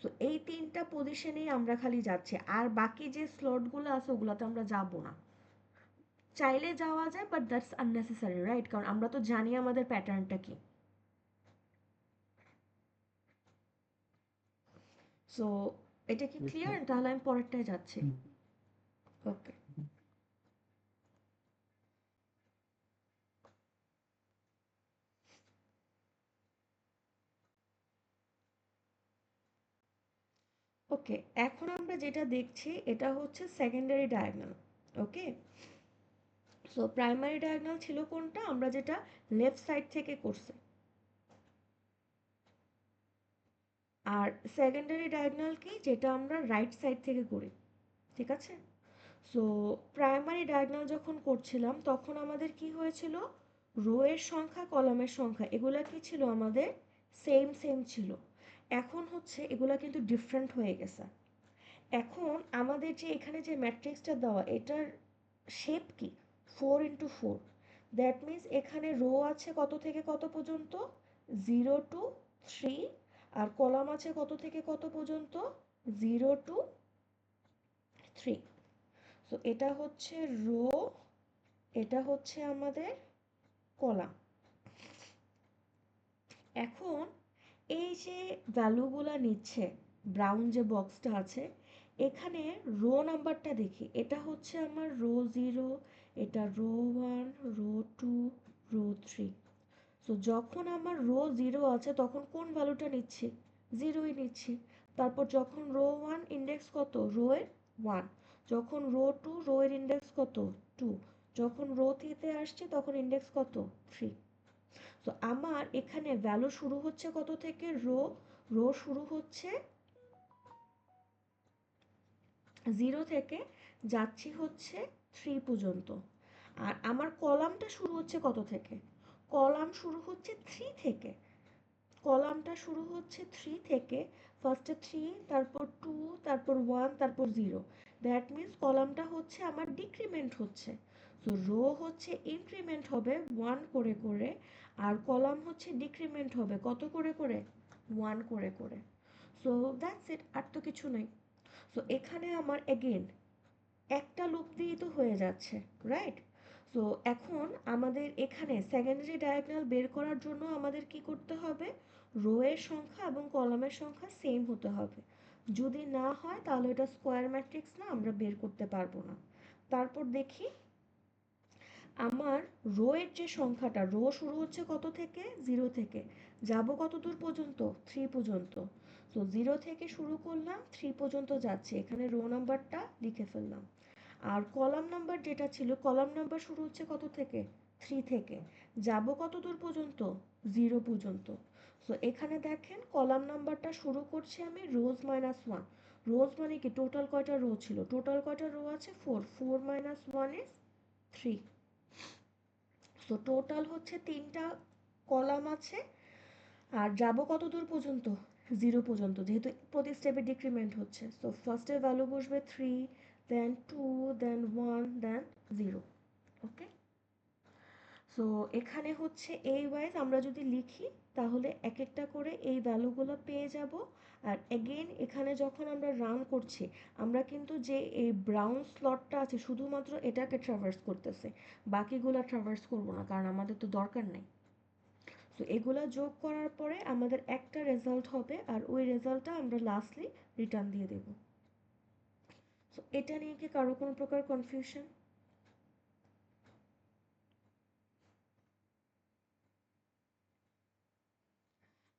সো এই 3টা পজিশনেই আমরা খালি যাচ্ছি, আর বাকি যে স্লটগুলো আছে ওগুলোতে আমরা যাব না। চাইলে যাওয়া যায়, বাট দ্যাটস আননেসেসারি, রাইট? কারণ আমরা তো জানি আমাদের প্যাটার্নটা কি। সো এটা কি Yes, ক্লিয়ার? ma'am. তাহলে আমি পরেরটায় যাচ্ছি। হুম, ওকে। হুম। ওকে, এখন আমরা যেটা দেখছি এটা হচ্ছে সেকেন্ডারি ডায়াগোনাল। ওকে, সো প্রাইমারি ডায়াগোনাল ছিল কোনটা? আমরা যেটা লেফট সাইড থেকে করছি। আর সেকেন্ডারি ডায়াগোনাল কি? যেটা আমরা রাইট সাইড থেকে করি। ঠিক আছে? সো প্রাইমারি ডায়াগোনাল যখন করছিলাম তখন আমাদের কি হয়েছিল? রো এর সংখ্যা, কলামের সংখ্যা এগুলা কি ছিল আমাদের? সেম সেম ছিল। এখন হচ্ছে এগুলা কিন্তু ডিফারেন্ট হয়ে গেছে। এখন আমাদের যে এখানে যে ম্যাট্রিক্সটা দেওয়া, এটার শেপ কি? 4 × 4। দ্যাট মিন্স এখানে রো আছে কত থেকে কত পর্যন্ত? 0 to 3। আর কলাম আছে কত থেকে কত পর্যন্ত? 0 to 3। সো এটা হচ্ছে রো, এটা হচ্ছে আমাদের কলাম। এখন এই যে ভ্যালুগুলা নিচ্ছে, ব্রাউন যে বক্সটা আছে, এখানে রো নাম্বারটা দেখি। এটা হচ্ছে আমার রো 0, এটা রো 1, রো 2, রো 3। সো যখন আমার রো 0 আছে তখন কোন ভ্যালুটা নিচ্ছি? 0ই নিচ্ছি। তারপর যখন রো 1 ইন্ডেক্স কত? রো এর 1। যখন রো 2 রো এর ইন্ডেক্স কত? 2। যখন রো 3 তে আসছে তখন ইন্ডেক্স কত? 3। তো আমার এখানে ভ্যালু শুরু হচ্ছে কত থেকে? রো, রো শুরু হচ্ছে 0 থেকে, যাচ্ছি হচ্ছে 3 পর্যন্ত। আর আমার কলামটা শুরু হচ্ছে কত থেকে? কলাম শুরু হচ্ছে 3 থেকে। কলামটা শুরু হচ্ছে 3 থেকে। ফার্স্টে 3, তারপর 2, তারপর 1, তারপর 0। দ্যাট মিন্স কলামটা হচ্ছে আমার ডিক্রিমেন্ট হচ্ছে। সো রো হচ্ছে ইনক্রিমেন্ট হবে 1 করে করে, আর কলাম হচ্ছে ডিক্রিমেন্ট হবে কত করে করে? 1 করে করে। সো দ্যাটস ইট, আর তো কিছু নেই। সো এখানে আমার এগেন একটা লুপ দিয়েই তো হয়ে যাচ্ছে, রাইট? সো এখন আমাদের এখানে সেকেন্ডারি ডায়াগোনাল বের করার জন্য আমাদের কি করতে হবে? রো এর সংখ্যা এবং কলামের সংখ্যা সেম হতে হবে। যদি না হয় তাহলে এটা স্কোয়ার ম্যাট্রিক্স না, আমরা বের করতে পারবো না। তারপর দেখি আমার রো এর যে সংখ্যাটা, রো শুরু হচ্ছে কত থেকে? 0 থেকে। যাব কত দূর পর্যন্ত? 3 পর্যন্ত। সো 0 থেকে শুরু করলাম, 3 পর্যন্ত যাচ্ছে। এখানে রো নাম্বারটা লিখে ফেললাম। আর কলাম নাম্বার যেটা ছিল, কলাম নাম্বার শুরু হচ্ছে কত থেকে? 3 থেকে। যাব কত দূর পর্যন্ত? 0 পর্যন্ত। সো এখানে দেখেন কলাম নাম্বারটা শুরু করছি আমি রোজ-1। রোজ মানে কি? টোটাল কয়টা রো ছিল? টোটাল কয়টা রো আছে? 4। 4 - 1 is 3। সো টোটাল হচ্ছে 3টা কলাম আছে। আর যাব কত দূর পর্যন্ত? 0 পর্যন্ত, যেহেতু প্রতি স্টেপে ডিক্রিমেন্ট হচ্ছে। সো ফার্স্টের ভ্যালু বসবে 3, দেন 2, দেন 1, দেন 0। ওকে, সো এখানে হচ্ছে এই ওয়াইজ আমরা যদি লিখি তাহলে এক একটা করে এই ভ্যালুগুলো পেয়ে যাব। আর এগেইন এখানে যখন আমরা রান করছি, আমরা কিন্তু যে এই ব্রাউন স্লটটা আছে শুধুমাত্র এটাকে ট্রাভার্স করতেছে, বাকিগুলো ট্রাভার্স করবো না, কারণ আমাদের তো দরকার নেই। সো এগুলা যোগ করার পরে আমাদের একটা রেজাল্ট হবে, আর ওই রেজাল্টটা আমরা লাস্টলি রিটার্ন দিয়ে দেব। সো এটা নিয়ে কি কারো কোনো প্রকার কনফিউশন?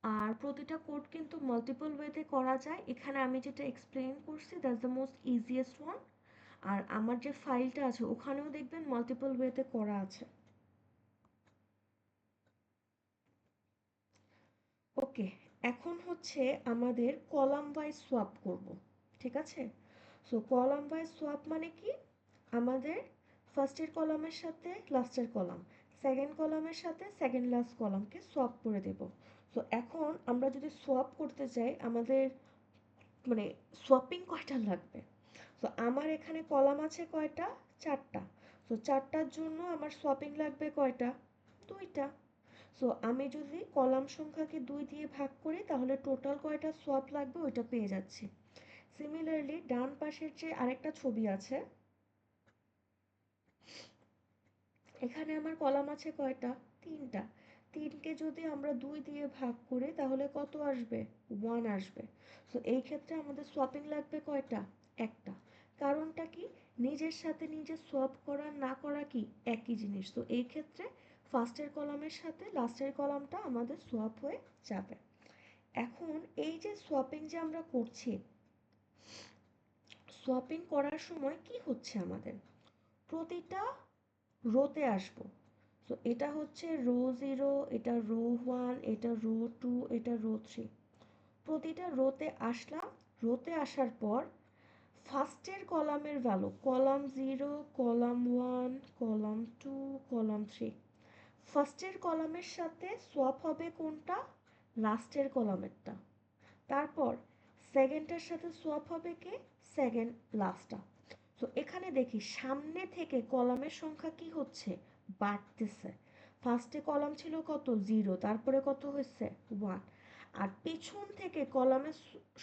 আর প্রতিটা কোড কিন্তু মাল্টিপল ওয়েতে করা যায়। এখানে আমি যেটা এক্সপ্লেন করছি that's the most easiest one. আর আমার যে ফাইলটা আছে ওখানেও দেখবেন মাল্টিপল ওয়েতে করা আছে। ওকে, এখন হচ্ছে আমাদের কলাম ওয়াইজ সোয়াপ করব। ঠিক আছে? সো কলাম ওয়াইজ সোয়াপ মানে কি? আমাদের ফার্স্টের কলামের সাথে লাস্টের কলাম, সেকেন্ড কলামের সাথে সেকেন্ড লাস্ট কলামকে সোয়াপ করে দেব। সো এখন আমরা যদি সোয়াপ করতে চাই, আমাদের মানে সোয়াপিং কয়টা লাগবে? সো আমার এখানে কলাম আছে কয়টা? 4টা। সো 4টার জন্য আমার সোয়াপিং লাগবে কয়টা? 2টা। সো আমি যদি কলাম সংখ্যাকে 2 দিয়ে ভাগ করি তাহলে টোটাল কয়টা সোয়াপ লাগবে ওইটা পেয়ে যাচ্ছি। সিমিলারলি ডান পাশের যে আরেকটা ছবি আছে, এখানে আমার কলাম আছে কয়টা? 3টা। 3কে যদি আমরা 2 দিয়ে ভাগ করি তাহলে কত আসবে? 1 আসবে। সো এই ক্ষেত্রে আমাদের সোয়াপিং লাগবে কয়টা? একটা। কারণটা কি? নিজের সাথে নিজে সোয়াপ করা না করা কি একই জিনিস। তো এই ক্ষেত্রে ফার্স্টের কলামের সাথে লাস্টের কলামটা আমাদের সোয়াপ হয়ে যাবে। এখন এই যে সোয়াপিং যে আমরা করছি, সোয়াপিং করার সময় কি হচ্ছে আমাদের? প্রতিটা রোতে আসবো। তো এটা হচ্ছে রো 0, এটা রো 1, এটা রো 2, এটা রো 3। প্রতিটা রোতে আসলাম। রোতে আসার পর ফার্স্টের কলামের value column 0, column 1, column 2, column 3। ফার্স্টের কলামের সাথে সোয়াপ হবে কোনটা? লাস্টের কলামেরটা। তারপর সেকেন্ডটার সাথে সোয়াপ হবে কে? সেকেন্ড লাস্টটা। তো এখানে দেখি সামনে থেকে কলামের সংখ্যা কি হচ্ছে? বাড়তেছে। ফার্স্টে কলাম ছিল কত? 0, তারপরে কত হয়েছে? 1। আর পেছন থেকে কলামের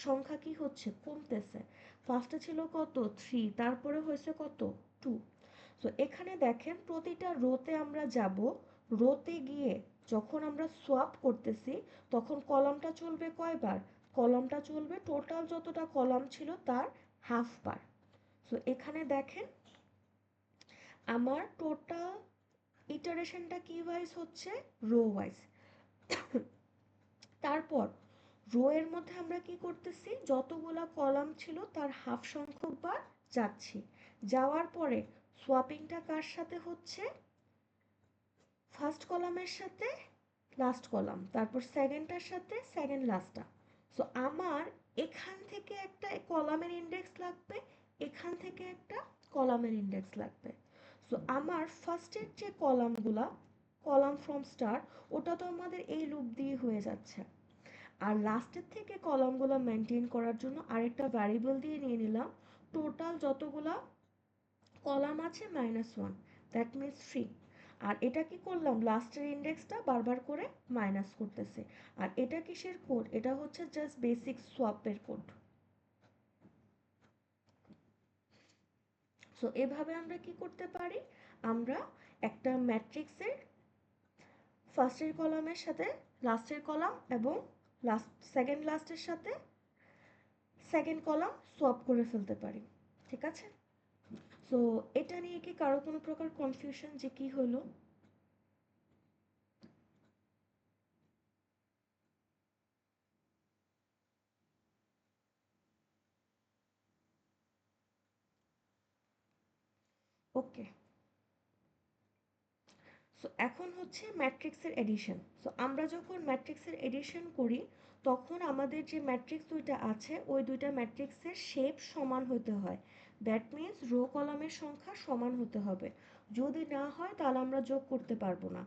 সংখ্যা কি হচ্ছে? কমতেছে। ফার্স্টে ছিল কত? 3, তারপরে হয়েছে কত? 2। তো এখানে দেখেন প্রতিটা রোতে আমরা যাব। রোতে গিয়ে যখন আমরা সোয়াপ করতেছি তখন কলামটা চলবে কয়বার? কলামটা চলবে টোটাল যতটা কলাম ছিল তার হাফ বার। সো এখানে দেখেন আমার টোটাল ইটারেশনটা কি ওয়াইজ হচ্ছে? Rho wise. তারপর রো এর মধ্যে আমরা কি করতেছি? যতগুলা কলাম ছিল তার হাফ সংখ্যক বার যাচ্ছি। যাওয়ার পরে সোয়াপিংটা কার সাথে হচ্ছে? ফার্স্ট কলামের সাথে লাস্ট কলাম, তারপর সেকেন্ডটার সাথে সেকেন্ড লাস্টটা। সো আমার এখান থেকে একটা কলামের ইন্ডেক্স লাগবে, এখান থেকে একটা কলামের ইন্ডেক্স লাগবে। সো আমার ফার্স্টের যে কলামগুলা, কলাম ফ্রম স্টার্ট, ওটা তো আমাদের এই লুপ দিয়ে হয়ে যাচ্ছে। আর লাস্টের থেকে কলামগুলো মেনটেন করার জন্য আরেকটা ভ্যারিয়েবল দিয়ে নিয়ে নিলাম টোটাল যতগুলা কলাম আছে -1, দ্যাট মিনস 3। আর এটা কি করলাম? লাস্টের ইন্ডেক্সটা বারবার করে মাইনাস করতেছে। আর এটা কিসের কোড? এটা হচ্ছে জাস্ট বেসিক সোয়াপের কোড। সো এভাবে আমরা কি করতে পারি? আমরা একটা ম্যাট্রিক্সের ফার্স্টের কলামের সাথে লাস্টের কলাম এবং লাস্ট সেকেন্ড লাস্টের সাথে সেকেন্ড কলাম সোয়াপ করে ফেলতে পারি। ঠিক আছে? সো এটা নিয়ে কি কারো কোনো প্রকার কনফিউশন যে কি হলো? ওকে। সো এখন হচ্ছে ম্যাট্রিক্সের এডিশন। সো আমরা যখন ম্যাট্রিক্সের এডিশন করি তখন আমাদের যে ম্যাট্রিক্স দুইটা আছে ওই দুইটা ম্যাট্রিক্সের শেপ সমান হতে হয়। দ্যাট মিন্স রো কলামের সংখ্যা সমান হতে হবে। যদি না হয় তাহলে আমরা যোগ করতে পারবো না।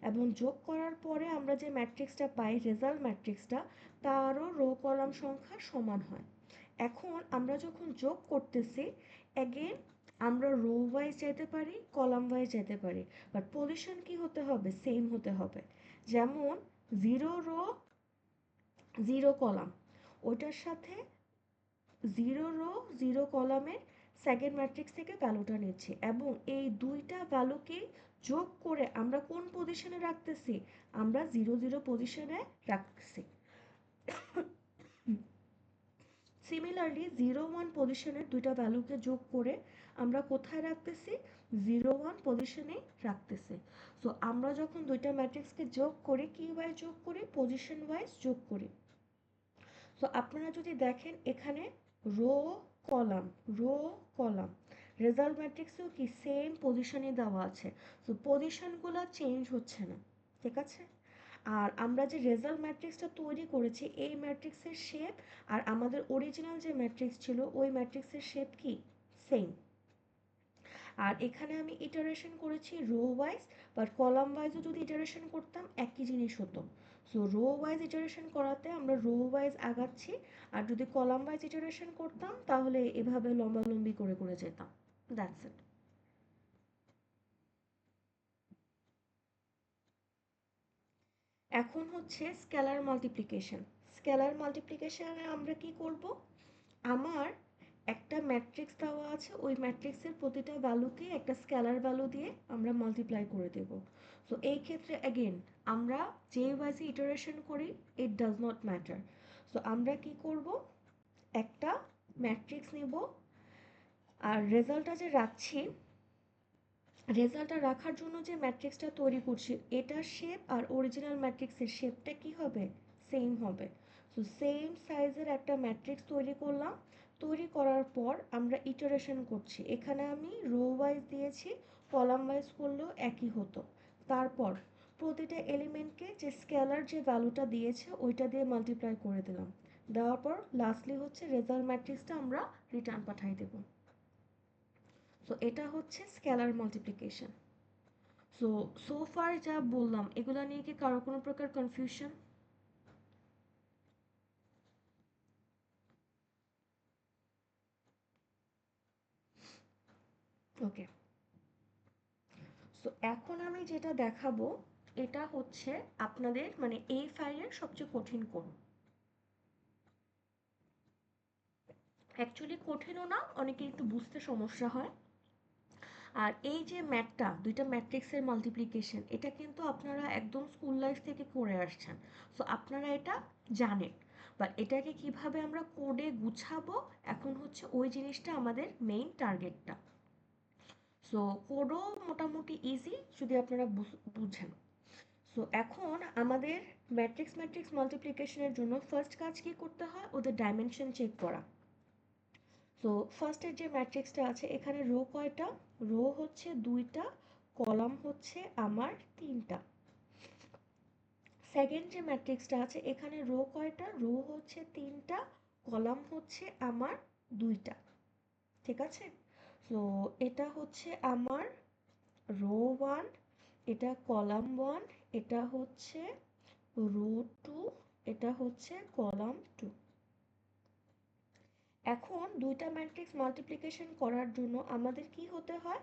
এবং যোগ করার পরে আমরা যে ম্যাট্রিক্সটা পাই, রেজাল্ট ম্যাট্রিক্সটা, তারও রো কলাম সংখ্যা সমান হয়। এখন আমরা যখন যোগ করতেছি অ্যাগেন আমরা রো ওয়াইজ যেতে পারি, কলাম ওয়াইজ যেতে পারি, বাট পজিশন কি হতে হবে? সেম হতে হবে। যেমন 0 রো 0 কলাম, ওটার সাথে 0 রো 0 কলামের সেকেন্ড ম্যাট্রিক্স থেকে ভ্যালুটা নিচ্ছি এবং এই দুইটা ভ্যালুকে যোগ করে আমরা কোন পজিশনে রাখতেছি? আমরা 0 0 পজিশনে রাখতেছি। সিমিলারলি 0 1 পজিশনের দুইটা ভ্যালুকে যোগ করে আমরা কোথায় রাখতেছি? 0 1 পজিশনে রাখতেছি। সো আমরা যখন দুইটা ম্যাট্রিক্সকে যোগ করি কি ওয়াইজ যোগ করি? পজিশন ওয়াইজ যোগ করি। সো আপনারা যদি দেখেন এখানে row column, row column, result ম্যাট্রিক্সেও কি সেম পজিশনে দেওয়া আছে। সো পজিশনগুলো চেঞ্জ হচ্ছে না। ঠিক আছে? আর আমরা যে রেজাল্ট ম্যাট্রিক্সটা তৈরি করেছি এই ম্যাট্রিক্সের শেপ আর আমাদের অরিজিনাল যে ম্যাট্রিক্স ছিল ওই ম্যাট্রিক্সের শেপ কি সেম। আর এখানে আমি ইটারেশন করেছি রো ওয়াইজ, বাট কলাম ওয়াইজও যদি ইটারেশন করতাম একই জিনিস হতো। সো রো ওয়াইজ ইটারেশন করাতে আমরা রো ওয়াইজ আগাচ্ছি, আর যদি কলাম ওয়াইজ ইটারেশন করতাম তাহলে এভাবে লম্বালম্বি করে করে যেতাম। That's it. এখন হচ্ছে স্কেলার মাল্টিপ্লিকেশন। স্কেলার মাল্টিপ্লিকেশনে আমরা কি করব, আমার একটা ম্যাট্রিক্স দেওয়া আছে, ওই ম্যাট্রিক্সের প্রতিটা ভ্যালুকে একটা স্কেলার ভ্যালু দিয়ে আমরা মাল্টিপ্লাই করে দেব। সো এই ক্ষেত্রে অ্যাগেন আমরা যে ওয়াইজে ইটারেশন করি, it does not matter. So আমরা কি করব, একটা ম্যাট্রিক্স নিব, আর রেজাল্টটা যে রাখছি, রেজাল্টটা রাখার জন্য যে ম্যাট্রিক্সটা তৈরি করছি, এটার শেপ আর অরিজিনাল ম্যাট্রিক্সের শেপটা কি হবে, সেম হবে। সো সেম সাইজের একটা ম্যাট্রিক্স তৈরি করলাম। তৈরি করার পর আমরা ইটারেশন করছি, এখানে আমি রো ওয়াইজ দিয়েছি, কলাম ওয়াইজ করলেও একই হতো। তারপর প্রতিটা এলিমেন্টকে যে স্কেলার যে ভ্যালুটা দিয়েছে ওইটা দিয়ে মাল্টিপ্লাই করে দিলাম। দেওয়ার পর লাস্টলি হচ্ছে রেজাল্ট ম্যাট্রিক্সটা আমরা রিটার্ন পাঠাই দেব। সো এটা হচ্ছে স্কেলার মাল্টিপ্লিকেশন। সো ফার যা বললাম এগুলো নিয়ে কি কারো কোনো প্রকার কনফিউশন? ওকে। সো এখন আমি যেটা দেখাবো, এটা হচ্ছে আপনাদের মানে এই ফাইলের সবচেয়ে কঠিন কোড। অ্যাকচুয়ালি কঠিনও না, অনেকে একটু বুঝতে সমস্যা হয়। আর এই যে ম্যাথটা, দুইটা ম্যাট্রিক্সের মাল্টিপ্লিকেশন, এটা কিন্তু আপনারা একদম স্কুল লাইফ থেকে করে আসছেন। সো আপনারা এটা জানেন, বাট এটাকে কিভাবে আমরা কোডে গুছাবো, এখন হচ্ছে ওই জিনিসটা আমাদের মেইন টার্গেটটা। সো কোডও মোটামুটি ইজি যদি আপনারা বুঝেন। সো এখন আমাদের ম্যাট্রিক্স ম্যাট্রিক্স মাল্টিপ্লিকেশনের জন্য ফার্স্ট কাজ কি করতে হয়, ওদের ডাইমেনশন চেক করা। সো ফার্স্টের যে ম্যাট্রিক্সটা আছে, এখানে রো কয়টা, রো হচ্ছে দুইটা, কলাম হচ্ছে আমার তিনটা। সেকেন্ড যে ম্যাট্রিক্সটা আছে, এখানে রো কয়টা, রো হচ্ছে তিনটা, কলাম হচ্ছে আমার দুইটা। ঠিক আছে। সো এটা হচ্ছে আমার রো ওয়ান, এটা কলাম ওয়ান, এটা হচ্ছে রো টু, এটা হচ্ছে কলাম টু। এখন দুইটা ম্যাট্রিক্স মাল্টিপ্লিকেশন করার জন্য আমাদের কি হতে হয়,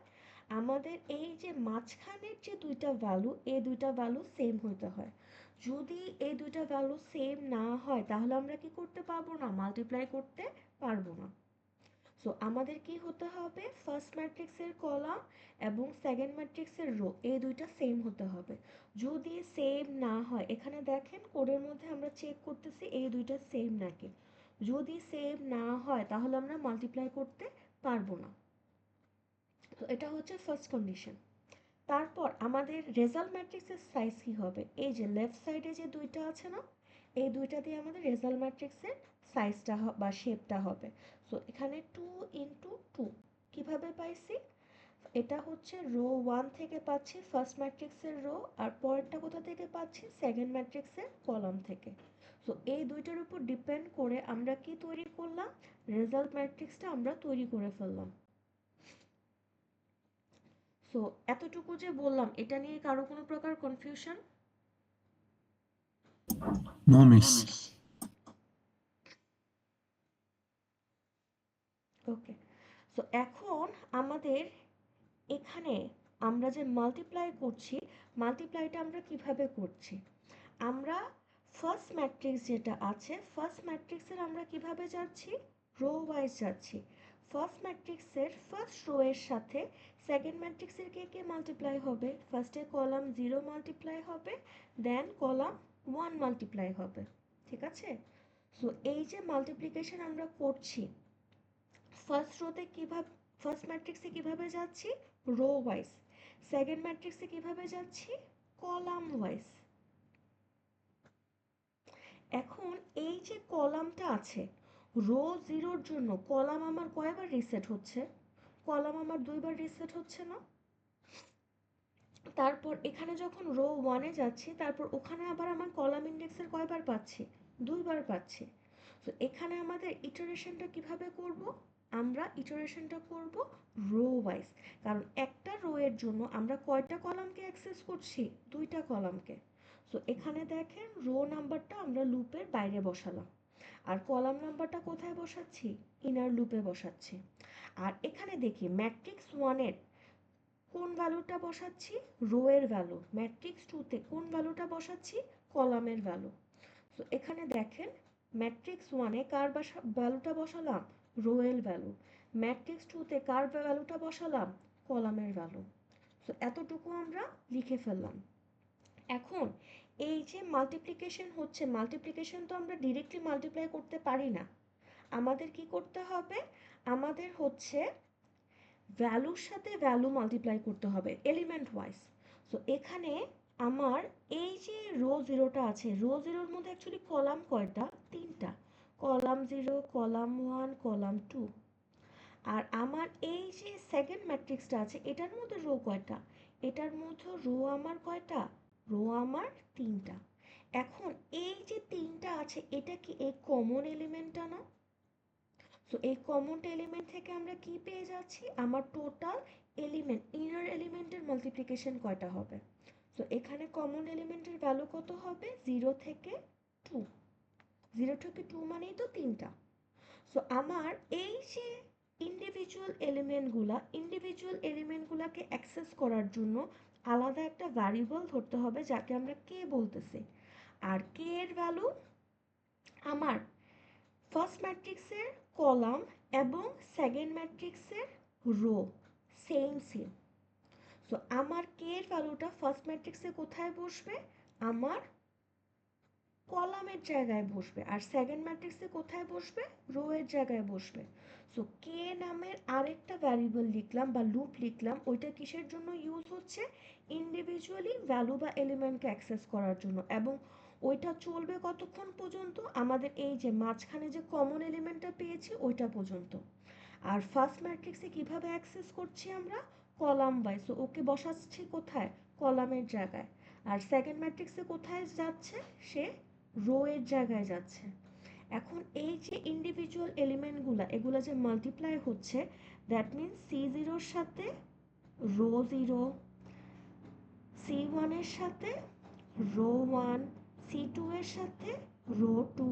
আমাদের এই যে মাঝখানের যে দুইটা ভ্যালু, এই দুইটা ভ্যালু সেম হতে হয়। যদি এই দুইটা ভ্যালু সেম না হয় তাহলে আমরা কি করতে পারবো না, মাল্টিপ্লাই করতে পারবো না। সো আমাদের কি হতে হবে, ফার্স্ট ম্যাট্রিক্সের কলাম এবং সেকেন্ড ম্যাট্রিক্সের রো এই দুইটা সেম হতে হবে। যদি সেম না হয়, এখানে দেখেন কোডের মধ্যে আমরা চেক করতেছি এই দুইটা সেম নাকি। যদি সেম না হয় তাহলে আমরা মাল্টিপ্লাই করতে পারবো না। তো এটা হচ্ছে ফার্স্ট কন্ডিশন। তারপর আমাদের রেজাল্ট ম্যাট্রিক্সের সাইজ কি হবে, এই যে লেফট সাইডে যে দুইটা আছে না, এই দুইটা দিয়ে আমাদের রেজাল্ট ম্যাট্রিক্সের সাইজটা বা শেপটা হবে। সো এখানে 2 × 2 কিভাবে পাইছি, এটা হচ্ছে রো ওয়ান থেকে পাচ্ছি ফার্স্ট ম্যাট্রিক্সের রো, আর পরেরটা কোথা থেকে পাচ্ছি, সেকেন্ড ম্যাট্রিক্সের কলাম থেকে। সো এই দুইটার উপর ডিপেন্ড করে আমরা কি তৈরি করলাম, রেজাল্ট ম্যাট্রিক্সটা আমরা তৈরি করে ফেললাম। সো এতটুকু যে বললাম, এটা নিয়ে কারো কোনো প্রকার কনফিউশন? No, miss. ওকে। সো এখন আমাদের এখানে আমরা যে মাল্টিপ্লাই করছি, মাল্টিপ্লাইটা আমরা কিভাবে করছি, আমরা ফার্স্ট ম্যাট্রিক্স যেটা আছে, ফার্স্ট ম্যাট্রিক্সের আমরা কিভাবে যাচ্ছি, রো ওয়াইজ যাচ্ছি। ফার্স্ট ম্যাট্রিক্সের ফার্স্ট রো এর সাথে সেকেন্ড ম্যাট্রিক্সের কে কে মাল্টিপ্লাই হবে, ফার্স্টে কলাম 0 মাল্টিপ্লাই হবে, দেন কলাম 1 মাল্টিপ্লাই হবে। ঠিক আছে। সো এই যে মাল্টিপ্লিকেশন আমরা করছি, ফার্স্ট রোতে কিভাবে, ফার্স্ট ম্যাট্রিক্সে কিভাবে যাচ্ছি, রো ওয়াইজ। সেকেন্ড ম্যাট্রিক্সে কিভাবে যাচ্ছি, কলাম ওয়াইজ। এখন এই যে কলামটা আছে, রো জিরোর জন্য কলাম আমার কয়বার রিসেট হচ্ছে, কলাম আমার দুইবার রিসেট হচ্ছে না। তারপর এখানে যখন রো ওয়ানে যাচ্ছি, তারপর ওখানে আবার আমার কলাম ইন্ডেক্সের কয়বার পাচ্ছি, দুইবার পাচ্ছি। তো এখানে আমাদের ইটারেশনটা কিভাবে করব, আমরা ইটারেশনটা করব রো ওয়াইজ, কারণ একটা রো এর জন্য আমরা কয়টা কলামকে অ্যাক্সেস করছি, দুইটা কলামকে। সো এখানে দেখেন রো নাম্বারটা আমরা লুপের বাইরে বসালাম, আর কলাম নাম্বারটা কোথায় বসাচ্ছি, ইনার লুপে বসাচ্ছি। আর এখানে দেখি ম্যাট্রিক্স ওয়ানের কোন ভ্যালুটা বসাচ্ছি, রো এর ভ্যালু, ম্যাট্রিক্স টুতে কোন ভ্যালুটা বসাচ্ছি, কলামের ভ্যালু। তো এখানে দেখেন ম্যাট্রিক্স ওয়ানে কার ভ্যালুটা বসালাম, রো এর ভ্যালু। ম্যাট্রিক্স টুতে কার ভ্যালুটা বসালাম, কলামের ভ্যালু। তো এতটুকু আমরা লিখে ফেললাম। এখন এই যে মাল্টিপ্লিকেশন হচ্ছে, মাল্টিপ্লিকেশন তো আমরা ডিরেক্টলি মাল্টিপ্লাই করতে পারি না, আমাদের কি করতে হবে, আমাদের হচ্ছে ভ্যালুর সাথে ভ্যালু মাল্টিপ্লাই করতে হবে এলিমেন্ট ওয়াইজ। সো এখানে আমার এই যে রো জিরোটা আছে, রো জিরোর মধ্যে অ্যাকচুয়ালি কলাম কয়টা, তিনটা। Column zero, column one, column two. আর আমার এই যে সেকেন্ড ম্যাট্রিক্সটা আছে এটার মধ্যে রো কয়টা, এটার মধ্যে রো আমার কয়টা, রো আমার তিনটা। এখন এই যে তিনটা আছে এটা কি এই কমন এলিমেন্টটা না? সো এই কমন এলিমেন্ট থেকে আমরা কি পেয়ে যাচ্ছি, আমার টোটাল এলিমেন্ট, ইনার এলিমেন্টের মাল্টিপ্লিকেশন কয়টা হবে। সো এখানে কমন এলিমেন্টের ভ্যালু কত হবে, 0 থেকে 2। 0 থেকে 2 মানেই তো তিনটা। সো আমার এই যে ইন্ডিভিজুয়াল এলিমেন্টগুলাকে অ্যাক্সেস করার জন্য আলাদা একটা ভ্যারিয়েবল ধরতে হবে যাকে আমরা কে বলতেছি। আর কে এর ভ্যালু আমার ফার্স্ট ম্যাট্রিক্সের কলাম এবং সেকেন্ড ম্যাট্রিক্সের রো সেম সেম। সো আমার কে এর ভ্যালুটা ফার্স্ট ম্যাট্রিক্সে কোথায় বসবে, আমার কলামের জায়গায় বসবে, আর সেকেন্ড ম্যাট্রিক্সে কোথায় বসবে, রো এর জায়গায় বসবে। সো কে নামের আরেকটা ভ্যারিয়েবল লিখলাম বা লুপ লিখলাম, ওইটা কিসের জন্য ইউজ হচ্ছে, ইন্ডিভিজুয়ালি ভ্যালু বা এলিমেন্টকে অ্যাক্সেস করার জন্য। এবং ওইটা চলবে কতক্ষণ পর্যন্ত, আমাদের এই যে মাঝখানে যে কমন এলিমেন্টটা পেয়েছি ওইটা পর্যন্ত। আর ফার্স্ট ম্যাট্রিক্সে কিভাবে অ্যাক্সেস করছি আমরা, কলাম ওয়াইজ। সো ওকে বসাচ্ছি কোথায়, কলামের জায়গায়। আর সেকেন্ড ম্যাট্রিক্সে কোথায় যাচ্ছে, সে রো এর জায়গায় যাচ্ছে। এখন এই যে ইন্ডিভিজুয়াল এলিমেন্টগুলো এগুলো যে মাল্টিপ্লাই হচ্ছে, দ্যাট মিনস C0-র সাথে রো জিরো, C1-এর সাথে রো ওয়ান, C2 এর সাথে রো টু।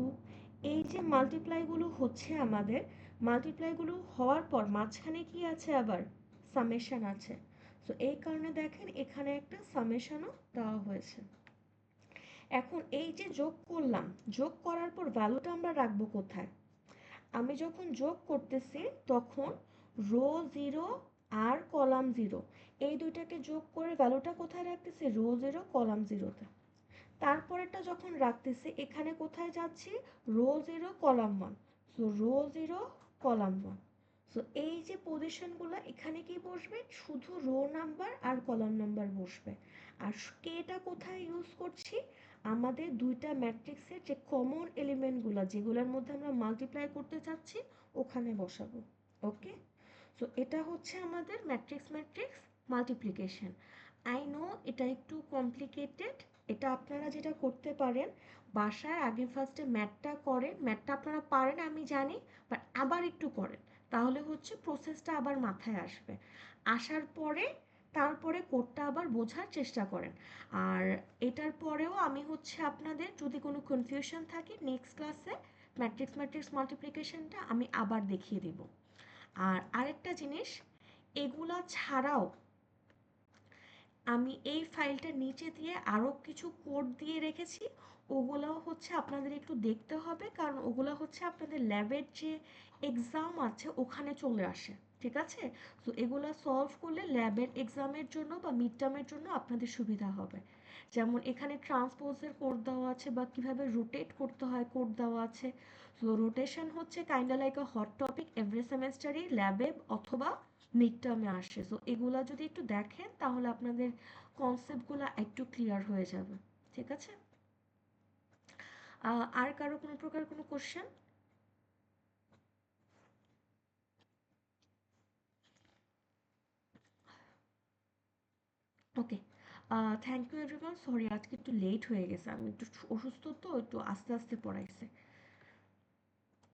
এই যে মাল্টিপ্লাইগুলো হচ্ছে আমাদের, মাল্টিপ্লাইগুলো হওয়ার পর মাঝখানে কি আছে, আবার সামেশন আছে। সো এই কারণে দেখেন এখানে একটা সামেশনও দেওয়া হয়েছে। এখন এই যে যোগ করলাম, যোগ করার পর ভ্যালুটা আমরা রাখবো কোথায়, আমি যখন যোগ করতেছি তখন রো জিরো আর কলাম জিরো এই দুইটাকে যোগ করে ভ্যালুটা কোথায় রাখতেছি, রো জিরো কলাম জিরোতে। তারপরেরটা যখন রাখতেছি এখানে কোথায় যাচ্ছি, rho zero column one. So rho zero column one. So এই যে পজিশনগুলো এখানে কি বসবে, শুধু রো নাম্বার আর কলাম নাম্বার বসবে। আর কেটা কোথায় ইউজ করছি, আমাদের দুইটা ম্যাট্রিক্সের যে কমন এলিমেন্টগুলো যেগুলোর মধ্যে আমরা মাল্টিপ্লাই করতে চাচ্ছি ওখানে বসাবো। ওকে, সো এটা হচ্ছে আমাদের matrix matrix multiplication. I know এটা একটু কমপ্লিকেটেড। এটা আপনারা যেটা করতে পারেন, বাসায় আগে ফার্স্টে ম্যাথটা করেন, ম্যাথটা আপনারা পারেন আমি জানি, বাট আবার একটু করেন, তাহলে হচ্ছে প্রসেসটা আবার মাথায় আসবে। আসার পরে তারপরে কোডটা আবার বোঝার চেষ্টা করেন। আর এটার পরেও আমি হচ্ছে আপনাদের যদি কোনো কনফিউশন থাকে নেক্সট ক্লাসে ম্যাট্রিক্স ম্যাট্রিক্স মাল্টিপ্লিকেশনটা আমি আবার দেখিয়ে দিব। আর আরেকটা জিনিস, এগুলা ছাড়াও আমি এই ফাইলটার নিচে দিয়ে আরও কিছু কোড দিয়ে রেখেছি, ওগুলাও হচ্ছে আপনাদের একটু দেখতে হবে, কারণ ওগুলো হচ্ছে আপনাদের ল্যাবের যে এক্সাম আছে ওখানে চলে আসে। ঠিক আছে, তো এগুলো সলভ করলে ল্যাবের এক্সামের জন্য বা মিড টার্মের জন্য আপনাদের সুবিধা হবে। যেমন এখানে ট্রান্সপোজের কোড দেওয়া আছে বা কিভাবে রোটেট করতে হয় কোড দেওয়া আছে। তো রোটেশন হচ্ছে kind like a hot topic every সেমেস্টারই ল্যাবে অথবা মিড টার্মে আসে। সো এগুলা যদি একটু দেখেন তাহলে আপনাদের কনসেপ্টগুলো একটু ক্লিয়ার হয়ে যাবে। ঠিক আছে, আর কারো কোনো প্রকার কোনো question? Okay, thank you everyone. Sorry আজকে একটু লেট হয়ে গেছে, আমি একটু অসুস্থ তো একটু আস্তে আস্তে পড়াইছে।